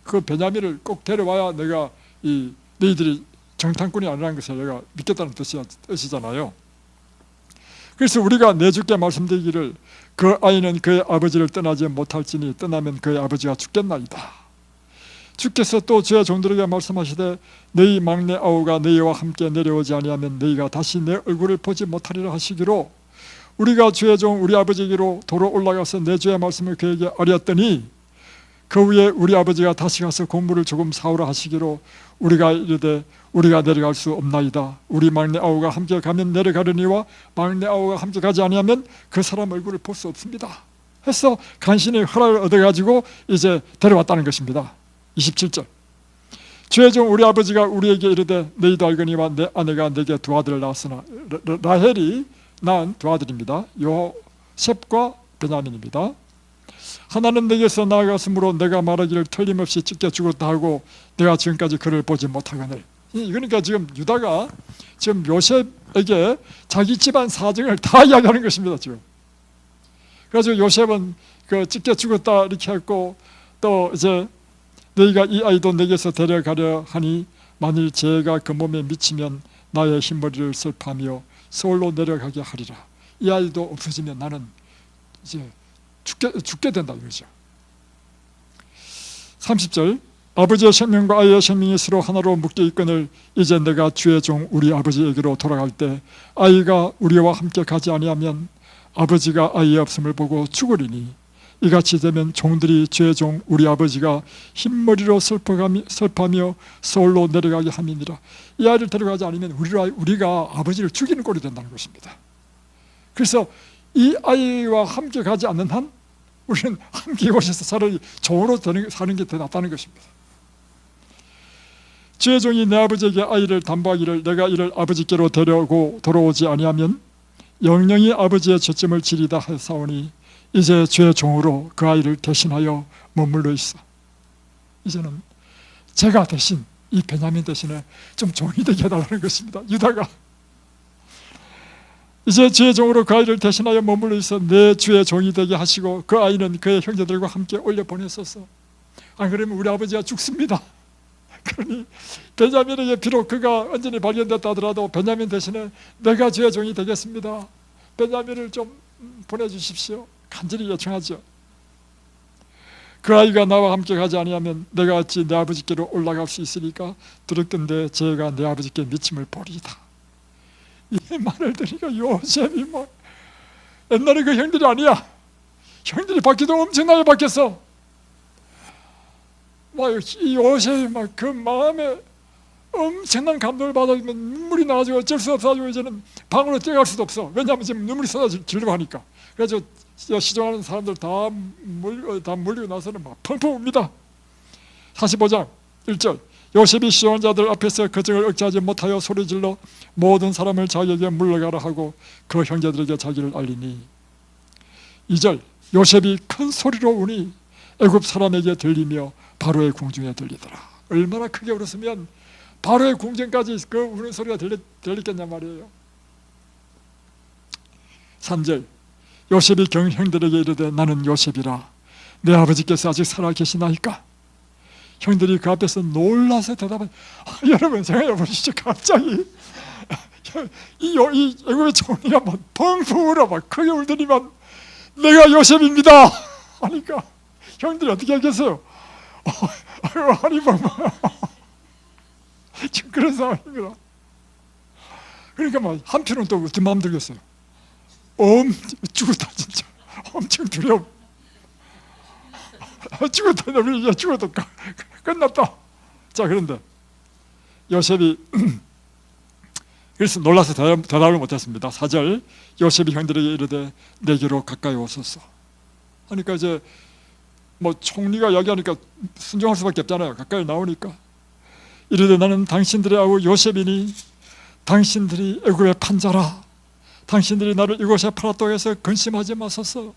그 베냐민을 꼭 데려와야 내가 너희들이 정탐꾼이 아니라는 것을 내가 믿겠다는 뜻이잖아요. 그래서 우리가 내 주께 말씀드리기를 그 아이는 그의 아버지를 떠나지 못할지니 떠나면 그의 아버지가 죽겠나이다. 주께서 또 주의 종들에게 말씀하시되 너희 막내 아우가 너희와 함께 내려오지 아니하면 너희가 다시 내 얼굴을 보지 못하리라 하시기로, 우리가 주의 종 우리 아버지에게로 도로 올라가서 내 주의 말씀을 그에게 아뢰었더니 그 후에 우리 아버지가 다시 가서 곡물을 조금 사오라 하시기로 우리가 이르되 우리가 내려갈 수 없나이다. 우리 막내 아우가 함께 가면 내려가려니와 막내 아우가 함께 가지 아니하면 그 사람 얼굴을 볼 수 없습니다. 해서 간신히 허락을 얻어가지고 이제 데려왔다는 것입니다. 27절. 주의 종 우리 아버지가 우리에게 이르되 너희도 알거니와 내 아내가 내게 두 아들을 낳았으나, 라헬이 낳은 두 아들입니다. 요셉과 베냐민입니다. 하나는 내게서 나아갔으므로 내가 말하기를 틀림없이 찢겨 죽었다 하고 내가 지금까지 그를 보지 못하거늘. 그러니까 지금 유다가 지금 요셉에게 자기 집안 사정을 다 이야기하는 것입니다. 지금. 그래서 요셉은 그 찢겨 죽었다 이렇게 했고 또 이제 너희가 이 아이도 내게서 데려가려 하니 만일 죄가 그 몸에 미치면 나의 흰머리를 슬퍼하며 서울로 내려가게 하리라. 이 아이도 없어지면 나는 이제 죽게 된다 이거죠. 30절 아버지의 생명과 아이의 생명이 서로 하나로 묶여 있거늘 이제 내가 주의 종 우리 아버지에게로 돌아갈 때 아이가 우리와 함께 가지 아니하면 아버지가 아이의 없음을 보고 죽으리니 이같이 되면 종들이 주의 종 우리 아버지가 흰머리로 슬퍼하며 서울로 내려가게 함이니라. 이 아이를 데려가지 않으면 우리가 아버지를 죽이는 꼴이 된다는 것입니다. 그래서 이 아이와 함께 가지 않는 한 우리는 함께 이곳에서 차라리 종으로 사는 게 더 낫다는 것입니다. 주의 종이 내 아버지에게 아이를 담보하기를 내가 이를 아버지께로 데려오고 돌아오지 아니하면 영영이 아버지의 죄점을 지리다 하사오니 이제 주의 종으로 그 아이를 대신하여 머물러 있어. 이제는 제가 대신 이 베냐민 대신에 좀 종이 되게 해달라는 것입니다. 유다가 이제 주의 종으로 그 아이를 대신하여 머물러 있어 내 주의 종이 되게 하시고 그 아이는 그의 형제들과 함께 올려 보내소서. 안 그러면 우리 아버지가 죽습니다. 그러니 베냐민에게 비록 그가 언전이 발견됐다 하더라도 베냐민 대신에 내가 주의 종이 되겠습니다. 베냐민을 좀 보내주십시오. 간절히 요청하죠. 그 아이가 나와 함께 가지 아니하면 내가 어찌 내 아버지께로 올라갈 수 있으리까? 두렵던데 제가 내 아버지께 미침을 보리이다. 이 말을 들으니까 요셉이 뭐 옛날에 그 형들이 아니야. 형들이 바뀌도 엄청나게 바뀌었어. 막 이 요셉이 막 그 마음에 엄청난 감동을 받아주면 눈물이 나가지고 어쩔 수 없어가지고 이제는 방으로 뛰어갈 수도 없어. 왜냐하면 지금 눈물이 쏟아지려고 하니까. 그래서 시종하는 사람들 다 몰리고 나서는 막 펑펑 웁니다. 45장 1절 요셉이 시종한 자들 앞에서 거정을 억제하지 못하여 소리질러 모든 사람을 자기에게 물러가라 하고 그 형제들에게 자기를 알리니 2절 요셉이 큰 소리로 우니 애굽 사람에게 들리며 바로의 궁중에 들리더라. 얼마나 크게 울었으면 바로의 궁전까지 그 우는 소리가 들렸겠냐 말이에요. 3절 요셉이 형들에게 이르되 나는 요셉이라 내 아버지께서 아직 살아 계시나이까? 형들이 그 앞에서 놀라서 대답한 여러분 생각해 보시죠. 갑자기 이 애굽의 총리가 막 펑펑 울어 막 크게 울더니만 내가 요셉입니다 하니까 형들이 어떻게 하겠어요? 아니 뭐 지금 그런 상황입니다. 그러니까 막 한편은 또 어떤 마음 들겠어요? 죽었다 진짜 엄청 두려움. 죽었다 우리 죽어도 끝났다. 자 그런데 요셉이 그래서 놀라서 대답을 못했습니다. 4절 요셉이 형들에게 이르되 내게로 가까이 오소서. 그러니까 이제 뭐 총리가 이야기하니까 순종할 수밖에 없잖아요. 가까이 나오니까 이르되 나는 당신들의 아우 요셉이니 당신들이 애굽의 판자라. 당신들이 나를 이곳에 팔았다고 해서 근심하지 마소서.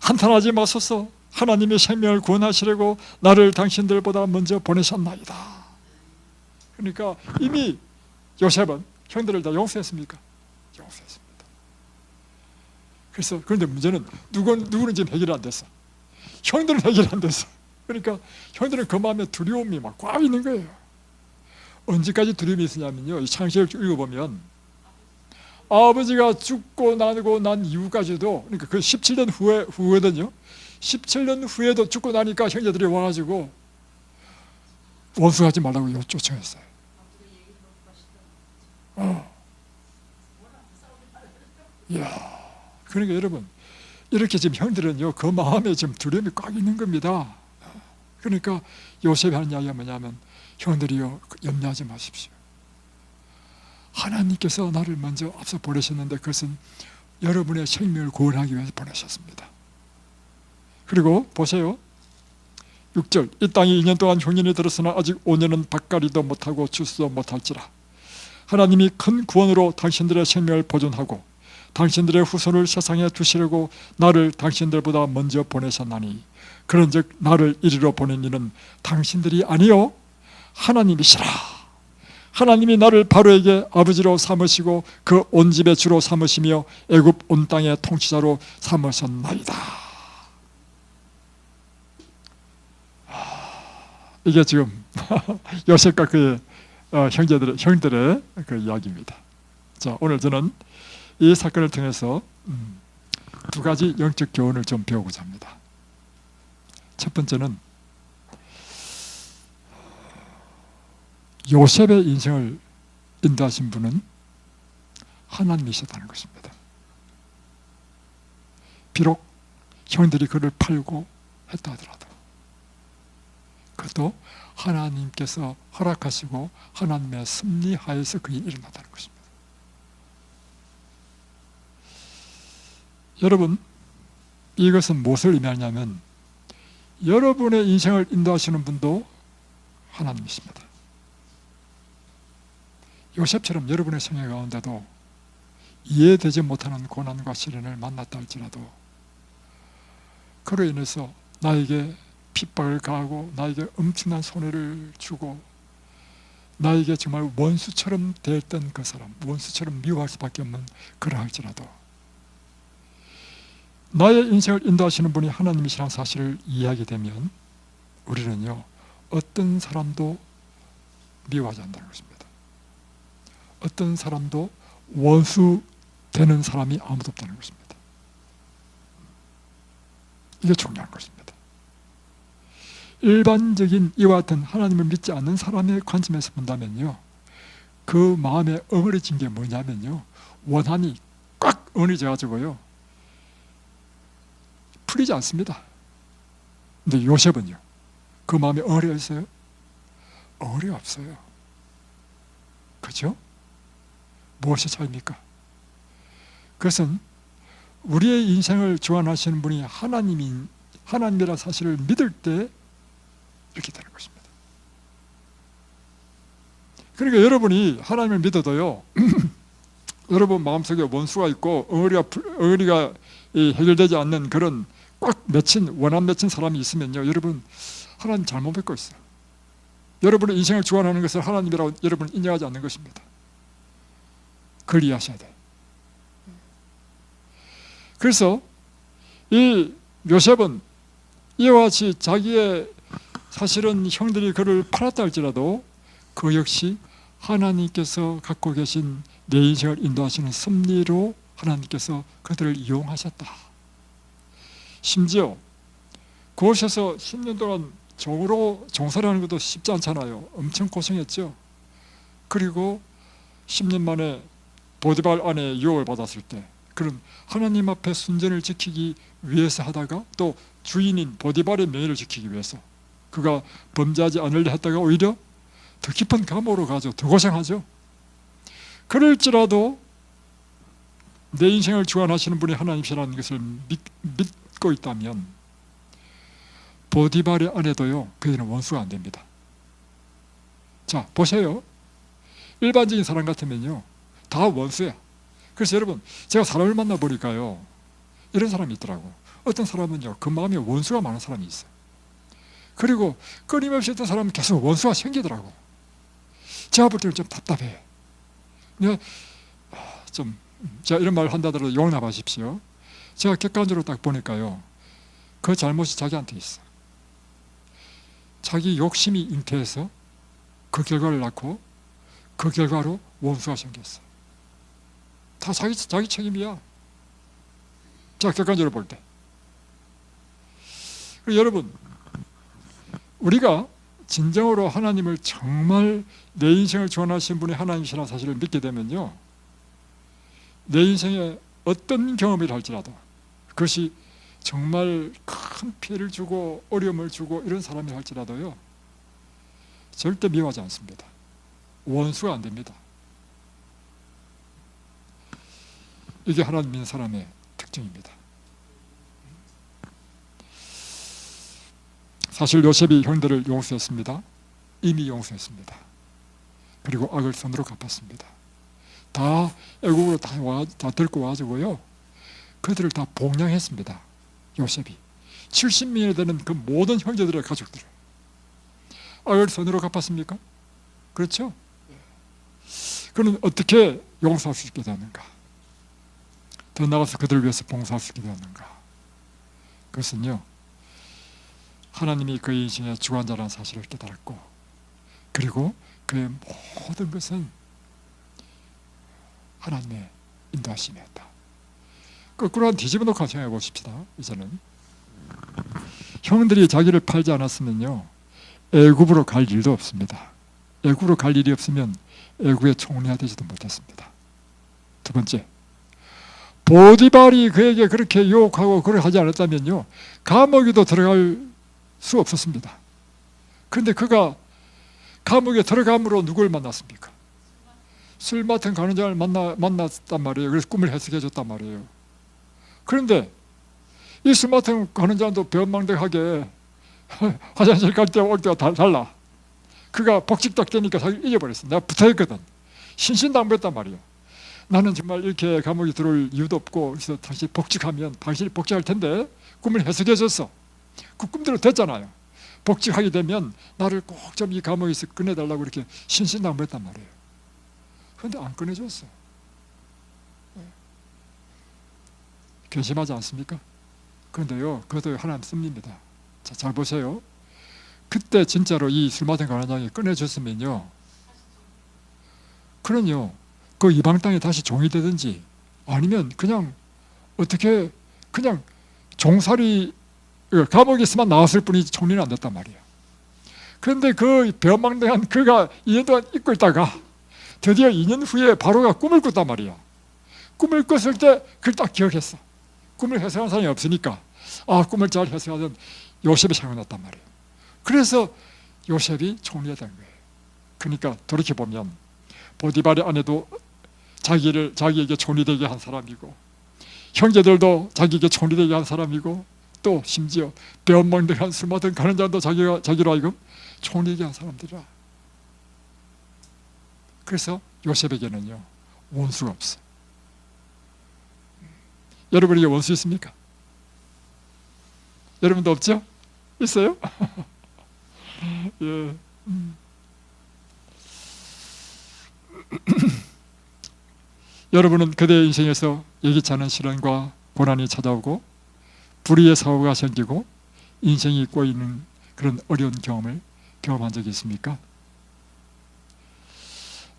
한탄하지 마소서. 하나님의 생명을 구원하시려고 나를 당신들보다 먼저 보내셨나이다. 그러니까 이미 요셉은 형들을 다 용서했습니까? 용서했습니다. 그래서 그런데 문제는 누구는 지금 해결이 안 됐어. 형들은 해결이 안 됐어. 그러니까 형들은 그 마음에 두려움이 막 꽉 있는 거예요. 언제까지 두려움이 있으냐면요, 이 창세기를 읽어보면 아버지가 죽고 나고 난 이후까지도, 그러니까 그 17년 후거든요. 17년 후에도 죽고 나니까 형제들이 와가지고 원수하지 말라고 요청했어요. 이야, 그러니까 여러분, 이렇게 지금 형들은요, 그 마음에 지금 두려움이 꽉 있는 겁니다. 그러니까 요셉이 하는 이야기가 뭐냐면, 형들이요, 염려하지 마십시오. 하나님께서 나를 먼저 앞서 보내셨는데 그것은 여러분의 생명을 구원하기 위해서 보내셨습니다. 그리고 보세요. 6절 이 땅이 2년 동안 흉년이 들었으나 아직 5년은 밭갈이도 못하고 추수도 못할지라. 하나님이 큰 구원으로 당신들의 생명을 보존하고 당신들의 후손을 세상에 두시려고 나를 당신들보다 먼저 보내셨나니 그런즉 나를 이리로 보낸 이는 당신들이 아니요 하나님이시라. 하나님이 나를 바로에게 아버지로 삼으시고 그 온 집의 주로 삼으시며 애굽 온 땅의 통치자로 삼으셨나이다. 이게 지금 요셉과 그의 형들의 그 이야기입니다. 자, 오늘 저는 이 사건을 통해서 두 가지 영적 교훈을 좀 배우고자 합니다. 첫 번째는 요셉의 인생을 인도하신 분은 하나님이셨다는 것입니다. 비록 형들이 그를 팔고 했다 하더라도 그것도 하나님께서 허락하시고 하나님의 섭리하에서 그게 일어났다는 것입니다. 여러분, 이것은 무엇을 의미하냐면 여러분의 인생을 인도하시는 분도 하나님이십니다. 요셉처럼 여러분의 생애 가운데도 이해되지 못하는 고난과 시련을 만났다 할지라도 그로 인해서 나에게 핍박을 가하고 나에게 엄청난 손해를 주고 나에게 정말 원수처럼 대했던 그 사람, 원수처럼 미워할 수밖에 없는 그러할지라도 나의 인생을 인도하시는 분이 하나님이시라는 사실을 이해하게 되면 우리는요, 어떤 사람도 미워하지 않는다는 것입니다. 어떤 사람도 원수 되는 사람이 아무도 없다는 것입니다. 이게 중요한 것입니다. 일반적인 이와 같은 하나님을 믿지 않는 사람의 관점에서 본다면요, 그 마음에 엉어리진 게 뭐냐면요, 원한이 꽉 엉어리져 가지고요 풀리지 않습니다. 근데 요셉은요, 그 마음에 엉어리가 있어요? 엉어리가 없어요. 그죠? 무엇이 차이입니까? 그것은 우리의 인생을 주관하시는 분이 하나님이라 사실을 믿을 때 이렇게 되는 것입니다. 그러니까 여러분이 하나님을 믿어도요 여러분 마음속에 원수가 있고 엉어리가 해결되지 않는 그런 꽉 맺힌 원한 맺힌 사람이 있으면요, 여러분 하나님 잘못 믿고 있어요. 여러분의 인생을 주관하는 것을 하나님이라고 여러분 인정하지 않는 것입니다. 그걸 이해하셔야 돼요. 그래서 이 요셉은 이와 같이 자기의 사실은 형들이 그를 팔았다 할지라도 그 역시 하나님께서 갖고 계신 내 인생을 인도하시는 섭리로 하나님께서 그들을 이용하셨다. 심지어 그곳에서 10년 동안 종으로 종사를 하는 것도 쉽지 않잖아요. 엄청 고생했죠. 그리고 10년 만에 보디발 아내의 유혹을 받았을 때 그런 하나님 앞에 순전을 지키기 위해서 하다가 또 주인인 보디발의 명예를 지키기 위해서 그가 범죄하지 않으려 했다가 오히려 더 깊은 감옥으로 가죠. 더 고생하죠. 그럴지라도 내 인생을 주관하시는 분이 하나님이시라는 것을 믿고 있다면 보디발의 아내도요, 그에게는 원수가 안 됩니다. 자, 보세요. 일반적인 사람 같으면요 다 원수야. 그래서 여러분, 제가 사람을 만나보니까요 이런 사람이 있더라고. 어떤 사람은요 그 마음에 원수가 많은 사람이 있어요. 그리고 끊임없이 어떤 사람은 계속 원수가 생기더라고. 제가 볼 때는 좀 답답해. 제가 이런 말을 한다더라도 용납하십시오. 제가 객관적으로 딱 보니까요 그 잘못이 자기한테 있어. 자기 욕심이 잉태해서 그 결과를 낳고 그 결과로 원수가 생겼어. 다 자기 책임이야. 자, 객관적으로 볼 때. 여러분, 우리가 진정으로 하나님을 정말 내 인생을 주관하신 분이 하나님이시라는 사실을 믿게 되면요, 내 인생에 어떤 경험이라 할지라도 그것이 정말 큰 피해를 주고 어려움을 주고 이런 사람이 할지라도요 절대 미워하지 않습니다. 원수가 안 됩니다. 이게 하나님 믿는 사람의 특징입니다. 사실 요셉이 형들을 용서했습니다. 이미 용서했습니다. 그리고 악을 선으로 갚았습니다. 다 애국으로 다 데리고 와가지고요 그들을 다 봉양했습니다. 요셉이 70명이 되는 그 모든 형제들의 가족들을 악을 선으로 갚았습니까? 그렇죠? 그는 어떻게 용서할 수 있게 되었는가? 더 나아가서 그들을 위해서 봉사할 수 있게 되었는가? 그것은요 하나님이 그의 인생의 주관자라는 사실을 깨달았고, 그리고 그의 모든 것은 하나님의 인도하심이었다. 거꾸로 한 뒤집어 놓고 생각해 보십시다. 이제는 형들이 자기를 팔지 않았으면요, 애굽으로 갈 일도 없습니다. 애굽으로 갈 일이 없으면 애굽의 총리가 되지도 못했습니다. 두 번째, 보디발이 그에게 그렇게 유혹하고 그걸 하지 않았다면요, 감옥에도 들어갈 수 없었습니다. 그런데 그가 감옥에 들어감으로 누굴 만났습니까? 술 맡은 간원장을 만났단 말이에요. 그래서 꿈을 해석해 줬단 말이에요. 그런데 이 술 맡은 간원장도 변망덕하게 화장실 갈 때 올 때가 달라. 그가 복직 딱 되니까 자기를 잊어버렸어. 내가 붙어있거든. 신신당부했단 말이에요. 나는 정말 이렇게 감옥에 들어올 이유도 없고, 그래서 다시 복직하면 당신이 복직할 텐데 꿈을 해석해 줬어. 그 꿈대로 됐잖아요. 복직하게 되면 나를 꼭 좀 이 감옥에서 꺼내달라고 이렇게 신신당부했단 말이에요. 그런데 안 꺼내줬어. 괘씸하지 않습니까? 그런데요, 그것도 하나님 섭리입니다. 자, 잘 보세요. 그때 진짜로 이 술 맡은 간원장이 꺼내줬으면요, 그럼요, 그 이방 땅에 다시 종이 되든지 아니면 그냥 어떻게 그냥 종살이 감옥에서만 나왔을 뿐이지 총리는 안 됐단 말이에요. 그런데 그 배은망덕한 그가 2년 동안 잊고 있다가 드디어 2년 후에 바로가 꿈을 꿨단 말이에요. 꿈을 꿨을 때 그걸 딱 기억했어. 꿈을 해석하는 사람이 없으니까 꿈을 잘 해석하던 요셉이 생각났단 말이에요. 그래서 요셉이 총리가 된 거예요. 그러니까 돌이켜보면 보디발의 아내도 자기에게 총리되게 한 사람이고, 형제들도 자기에게 총리되게 한 사람이고, 또 심지어 배은망덕한 술 맡은 간원장도 자기로 하여금 총리되게 한 사람들이라. 그래서 요셉에게는요, 원수가 없어. 여러분에게 원수 있습니까? 여러분도 없죠? 있어요? 예. 여러분은 그대의 인생에서 예기치 않은 시련과 고난이 찾아오고 불의의 사고가 생기고 인생이 꼬이는 그런 어려운 경험을 경험한 적이 있습니까?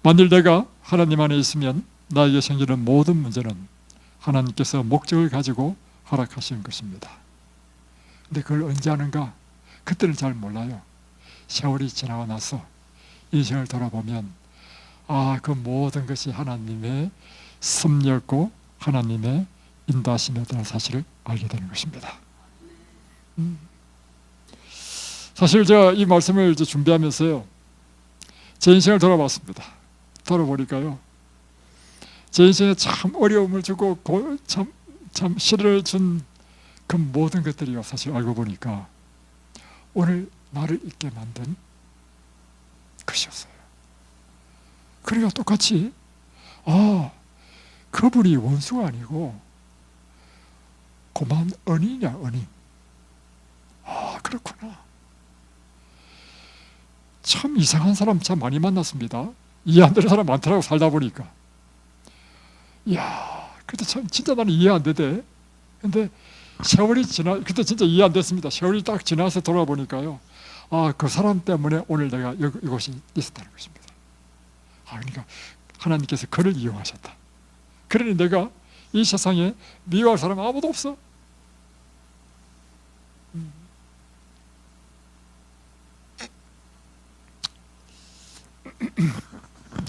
만일 내가 하나님 안에 있으면 나에게 생기는 모든 문제는 하나님께서 목적을 가지고 허락하신 것입니다. 근데 그걸 언제 하는가? 그때는 잘 몰라요. 세월이 지나고 나서 인생을 돌아보면 그 모든 것이 하나님의 섭리였고 하나님의 인도하심이었다는 사실을 알게 되는 것입니다. 사실 제가 이 말씀을 이제 준비하면서요, 제 인생을 돌아봤습니다. 돌아보니까요, 제 인생에 참 어려움을 주고 참 시련을 준 그 모든 것들이요, 사실 알고 보니까 오늘 나를 있게 만든 것이었어요. 그러니까 똑같이 그분이 원수가 아니고 고마운 은인이야, 은인. 그렇구나. 참 이상한 사람 참 많이 만났습니다. 이해 안 되는 사람 많더라고, 살다 보니까. 이야, 그때 참 진짜 나는 이해 안 되대. 근데 세월이 그때 진짜 이해 안 됐습니다. 세월이 딱 지나서 돌아보니까요, 그 사람 때문에 오늘 내가 이곳이 있었다는 것입니다. 그러니까 하나님께서 그를 이용하셨다. 그러니 내가 이 세상에 미워할 사람 아무도 없어.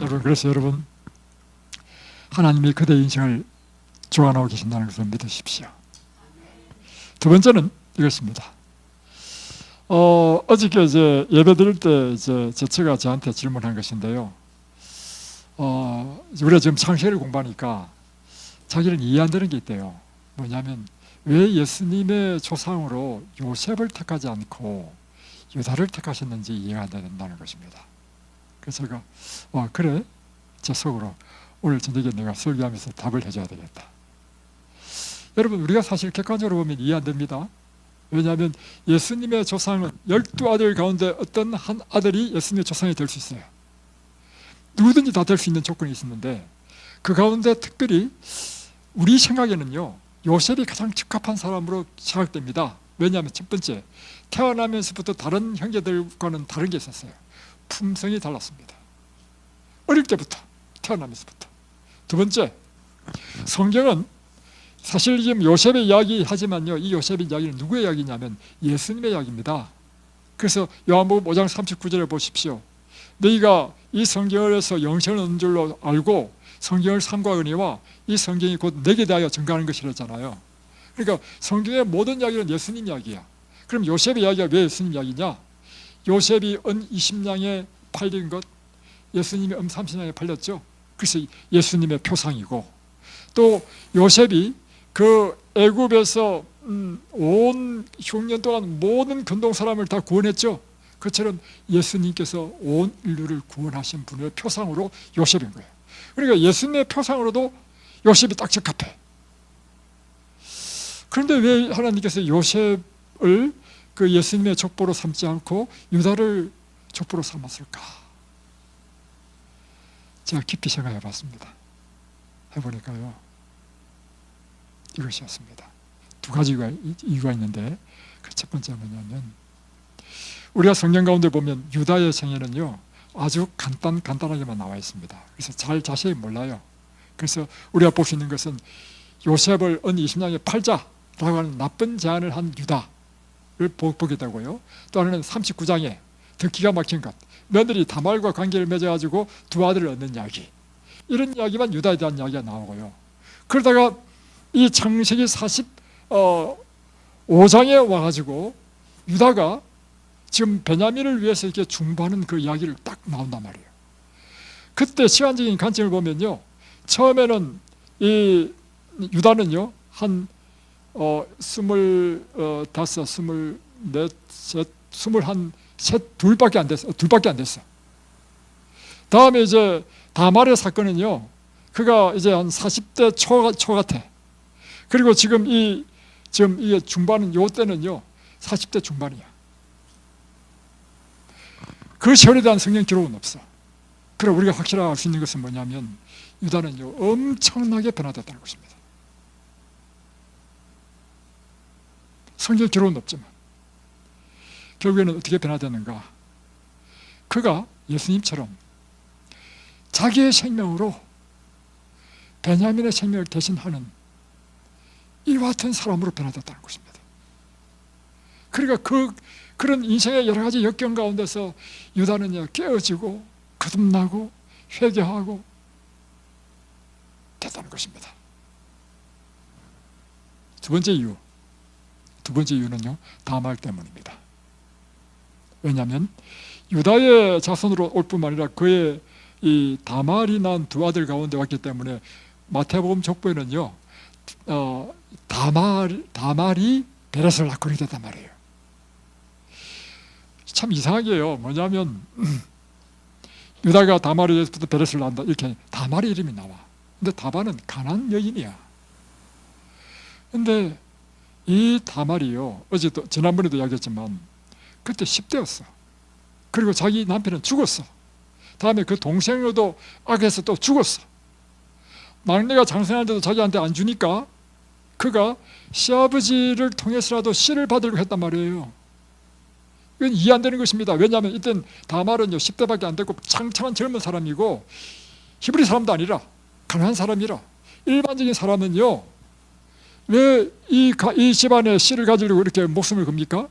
여러분, 그래서 여러분, 하나님이 그대의 인생을 주관하고 계신다는 것을 믿으십시오. 두 번째는 이것입니다. 어저께 이제 예배 드릴 때 이제 제처가 저한테 질문한 것인데요. 우리가 지금 창세기를 공부하니까 자기는 이해 안 되는 게 있대요. 뭐냐면 왜 예수님의 조상으로 요셉을 택하지 않고 유다를 택하셨는지 이해가 안 된다는 것입니다. 그래서 제가 그래, 제 속으로 오늘 저녁에 내가 설교하면서 답을 해줘야 되겠다. 여러분, 우리가 사실 객관적으로 보면 이해 안 됩니다. 왜냐하면 예수님의 조상은 12아들 가운데 어떤 한 아들이 예수님의 조상이 될 수 있어요. 누구든지 다 될 수 있는 조건이 있었는데 그 가운데 특별히 우리 생각에는요, 요셉이 가장 적합한 사람으로 생각됩니다. 왜냐하면 첫 번째, 태어나면서부터 다른 형제들과는 다른 게 있었어요. 품성이 달랐습니다. 어릴 때부터, 태어나면서부터. 두 번째, 성경은 사실 지금 요셉의 이야기 하지만요, 이 요셉의 이야기는 누구의 이야기냐면 예수님의 이야기입니다. 그래서 요한복음 5장 39절에 보십시오. 너희가 이 성경에서 영생을 얻는 줄로 알고 성경을 삼가거니와 이 성경이 곧 내게 대하여 증거하는 것이랬잖아요. 그러니까 성경의 모든 이야기는 예수님 이야기야. 그럼 요셉의 이야기가 왜 예수님 이야기냐? 요셉이 은 20냥에 팔린 것, 예수님이 30냥에 팔렸죠. 그래서 예수님의 표상이고, 또 요셉이 그 애굽에서 온 흉년 동안 모든 근동 사람을 다 구원했죠. 그처럼 예수님께서 온 인류를 구원하신 분의 표상으로 요셉인 거예요. 그러니까 예수님의 표상으로도 요셉이 딱 적합해. 그런데 왜 하나님께서 요셉을 그 예수님의 족보로 삼지 않고 유다를 족보로 삼았을까? 제가 깊이 생각해 봤습니다. 해보니까요, 이것이었습니다. 두 가지 이유가 있는데, 그 첫 번째는 뭐냐면, 우리가 성경 가운데 보면 유다의 생애는요 아주 간단하게만 나와 있습니다. 그래서 잘 자세히 몰라요. 그래서 우리가 볼 수 있는 것은 요셉을 은 20냥에 팔자라고 하는 나쁜 제안을 한 유다를 보게 되고요, 또 하나는 39장에 더 기가 막힌 것, 며느리 다말과 관계를 맺어가지고 두 아들을 얻는 이야기, 이런 이야기만 유다에 대한 이야기가 나오고요. 그러다가 이 창세기 45장에 와가지고 유다가 지금 베냐민을 위해서 이렇게 중보하는 그 이야기를 딱 나온단 말이에요. 그때 시간적인 관점을 보면요, 처음에는 이 유다는요 한 25, 24, 둘밖에 안 됐어. 다음에 이제 다말의 사건은요, 그가 이제 한 40대 초 같아. 그리고 지금 이게 중반은, 요 때는요 40대 중반이야. 그 시절에 대한 성경 기록은 없어. 그래 우리가 확실하게 알 수 있는 것은 뭐냐면 유다는요 엄청나게 변화됐다는 것입니다. 성경 기록은 없지만 결국에는 어떻게 변화되는가? 그가 예수님처럼 자기의 생명으로 베냐민의 생명을 대신하는 이와 같은 사람으로 변화됐다는 것입니다. 그러니까 그런 인생의 여러 가지 역경 가운데서 유다는요 깨어지고 거듭나고 회개하고 됐다는 것입니다. 두 번째 이유는요 다말 때문입니다. 왜냐하면 유다의 자손으로 올 뿐만 아니라 그의 이 다말이 낳은 두 아들 가운데 왔기 때문에 마태복음 족보에는요 다말이 베렛을 낳고 이렇게 됐단 말이에요. 참 이상하게요. 뭐냐면 유다가 다말에서부터 베렛을 낳는다 이렇게 다말의 이름이 나와. 근데 다말은 가나안 여인이야. 근데 이 다말이요, 어제 또 지난번에도 이야기했지만 그때 10대였어. 그리고 자기 남편은 죽었어. 다음에 그 동생도 악해서 또 죽었어. 막내가 장성하는데도 자기한테 안 주니까 그가 시아버지를 통해서라도 씨를 받으려고 했단 말이에요. 이건 이해 안 되는 것입니다. 왜냐하면 이땐 다말은요 10대밖에 안 됐고 창창한 젊은 사람이고 히브리 사람도 아니라 가난한 사람이라, 일반적인 사람은요 왜 이 집안에 씨를 가지려고 이렇게 목숨을 겁니까?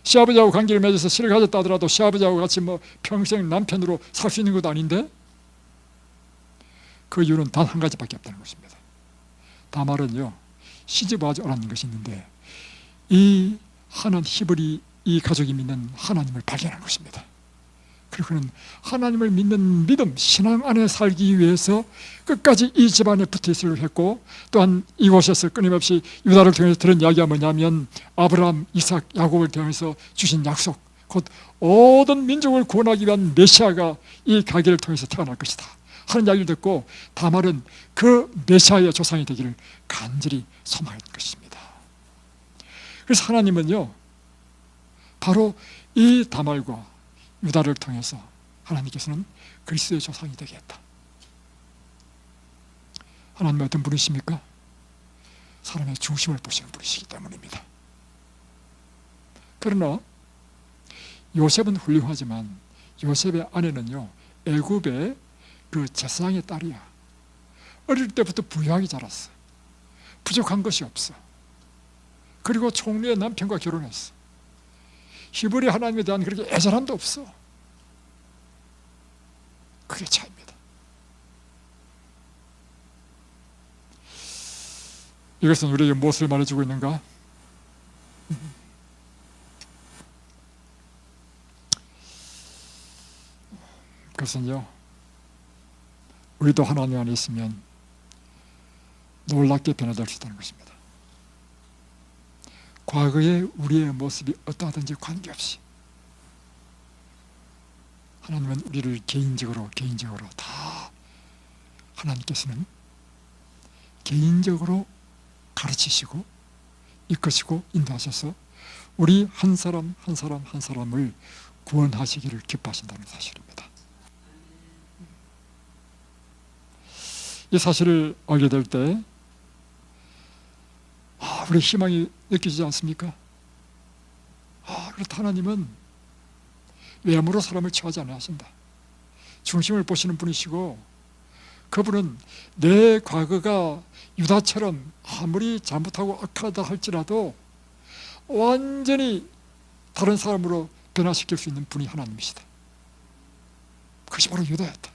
시아버지하고 관계를 맺어서 씨를 가졌다 하더라도 시아버지하고 같이 뭐 평생 남편으로 살 수 있는 것도 아닌데, 그 이유는 단 한 가지밖에 없다는 것입니다. 다말은요 시집와서 얻는 것이 있는데 이 히브리 이 가족이 믿는 하나님을 발견한 것입니다. 그리고 그는 하나님을 믿는 믿음, 신앙 안에 살기 위해서 끝까지 이 집안에 붙어 있으려고 했고, 또한 이곳에서 끊임없이 유다를 통해서 들은 이야기가 뭐냐면 아브라함, 이삭, 야곱을 통해서 주신 약속, 곧 모든 민족을 구원하기 위한 메시아가 이 가게를 통해서 태어날 것이다 하는 이야기를 듣고 다말은 그 메시아의 조상이 되기를 간절히 소망했던 것입니다. 그래서 하나님은요 바로 이 다말과 유다를 통해서 하나님께서는 그리스도의 조상이 되게 했다. 하나님은 어떤 분이십니까? 사람의 중심을 보시는 분이시기 때문입니다. 그러나 요셉은 훌륭하지만 요셉의 아내는요, 애굽의 그 제사장의 딸이야. 어릴 때부터 부유하게 자랐어. 부족한 것이 없어. 그리고 총리의 남편과 결혼했어. 히브리 하나님에 대한 그렇게 애절함도 없어. 그게 차이입니다. 이것은 우리에게 무엇을 말해주고 있는가? 그것은요, 우리도 하나님 안에 있으면 놀랍게 변화될 수 있다는 것입니다. 과거의 우리의 모습이 어떠하든지 관계없이 하나님은 우리를 개인적으로 다, 하나님께서는 개인적으로 가르치시고 이끄시고 인도하셔서 우리 한 사람 한 사람을 구원하시기를 기뻐하신다는 사실입니다. 이 사실을 알게 될 때 우리 희망이 느껴지지 않습니까? 그렇다, 하나님은 외모로 사람을 취하지 않아 하신다. 중심을 보시는 분이시고, 그분은 내 과거가 유다처럼 아무리 잘못하고 악하다 할지라도 완전히 다른 사람으로 변화시킬 수 있는 분이 하나님이시다. 그것이 바로 유다였다.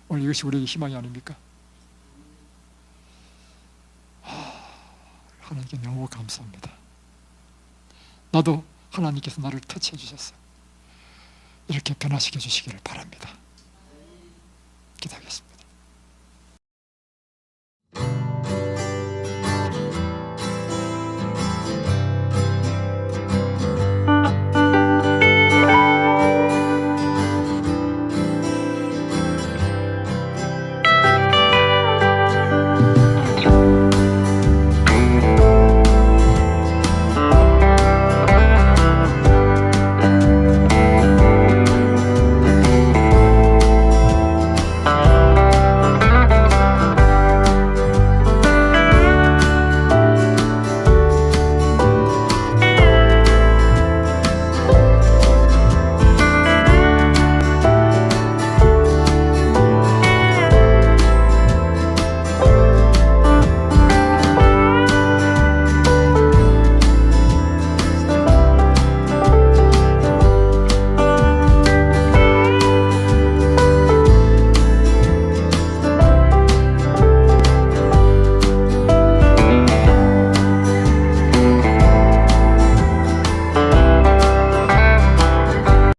오늘 이것이 우리에게 희망이 아닙니까? 하나님께 너무 감사합니다. 나도 하나님께서 나를 터치해 주셔서 이렇게 변화시켜 주시기를 바랍니다. 기도하겠습니다.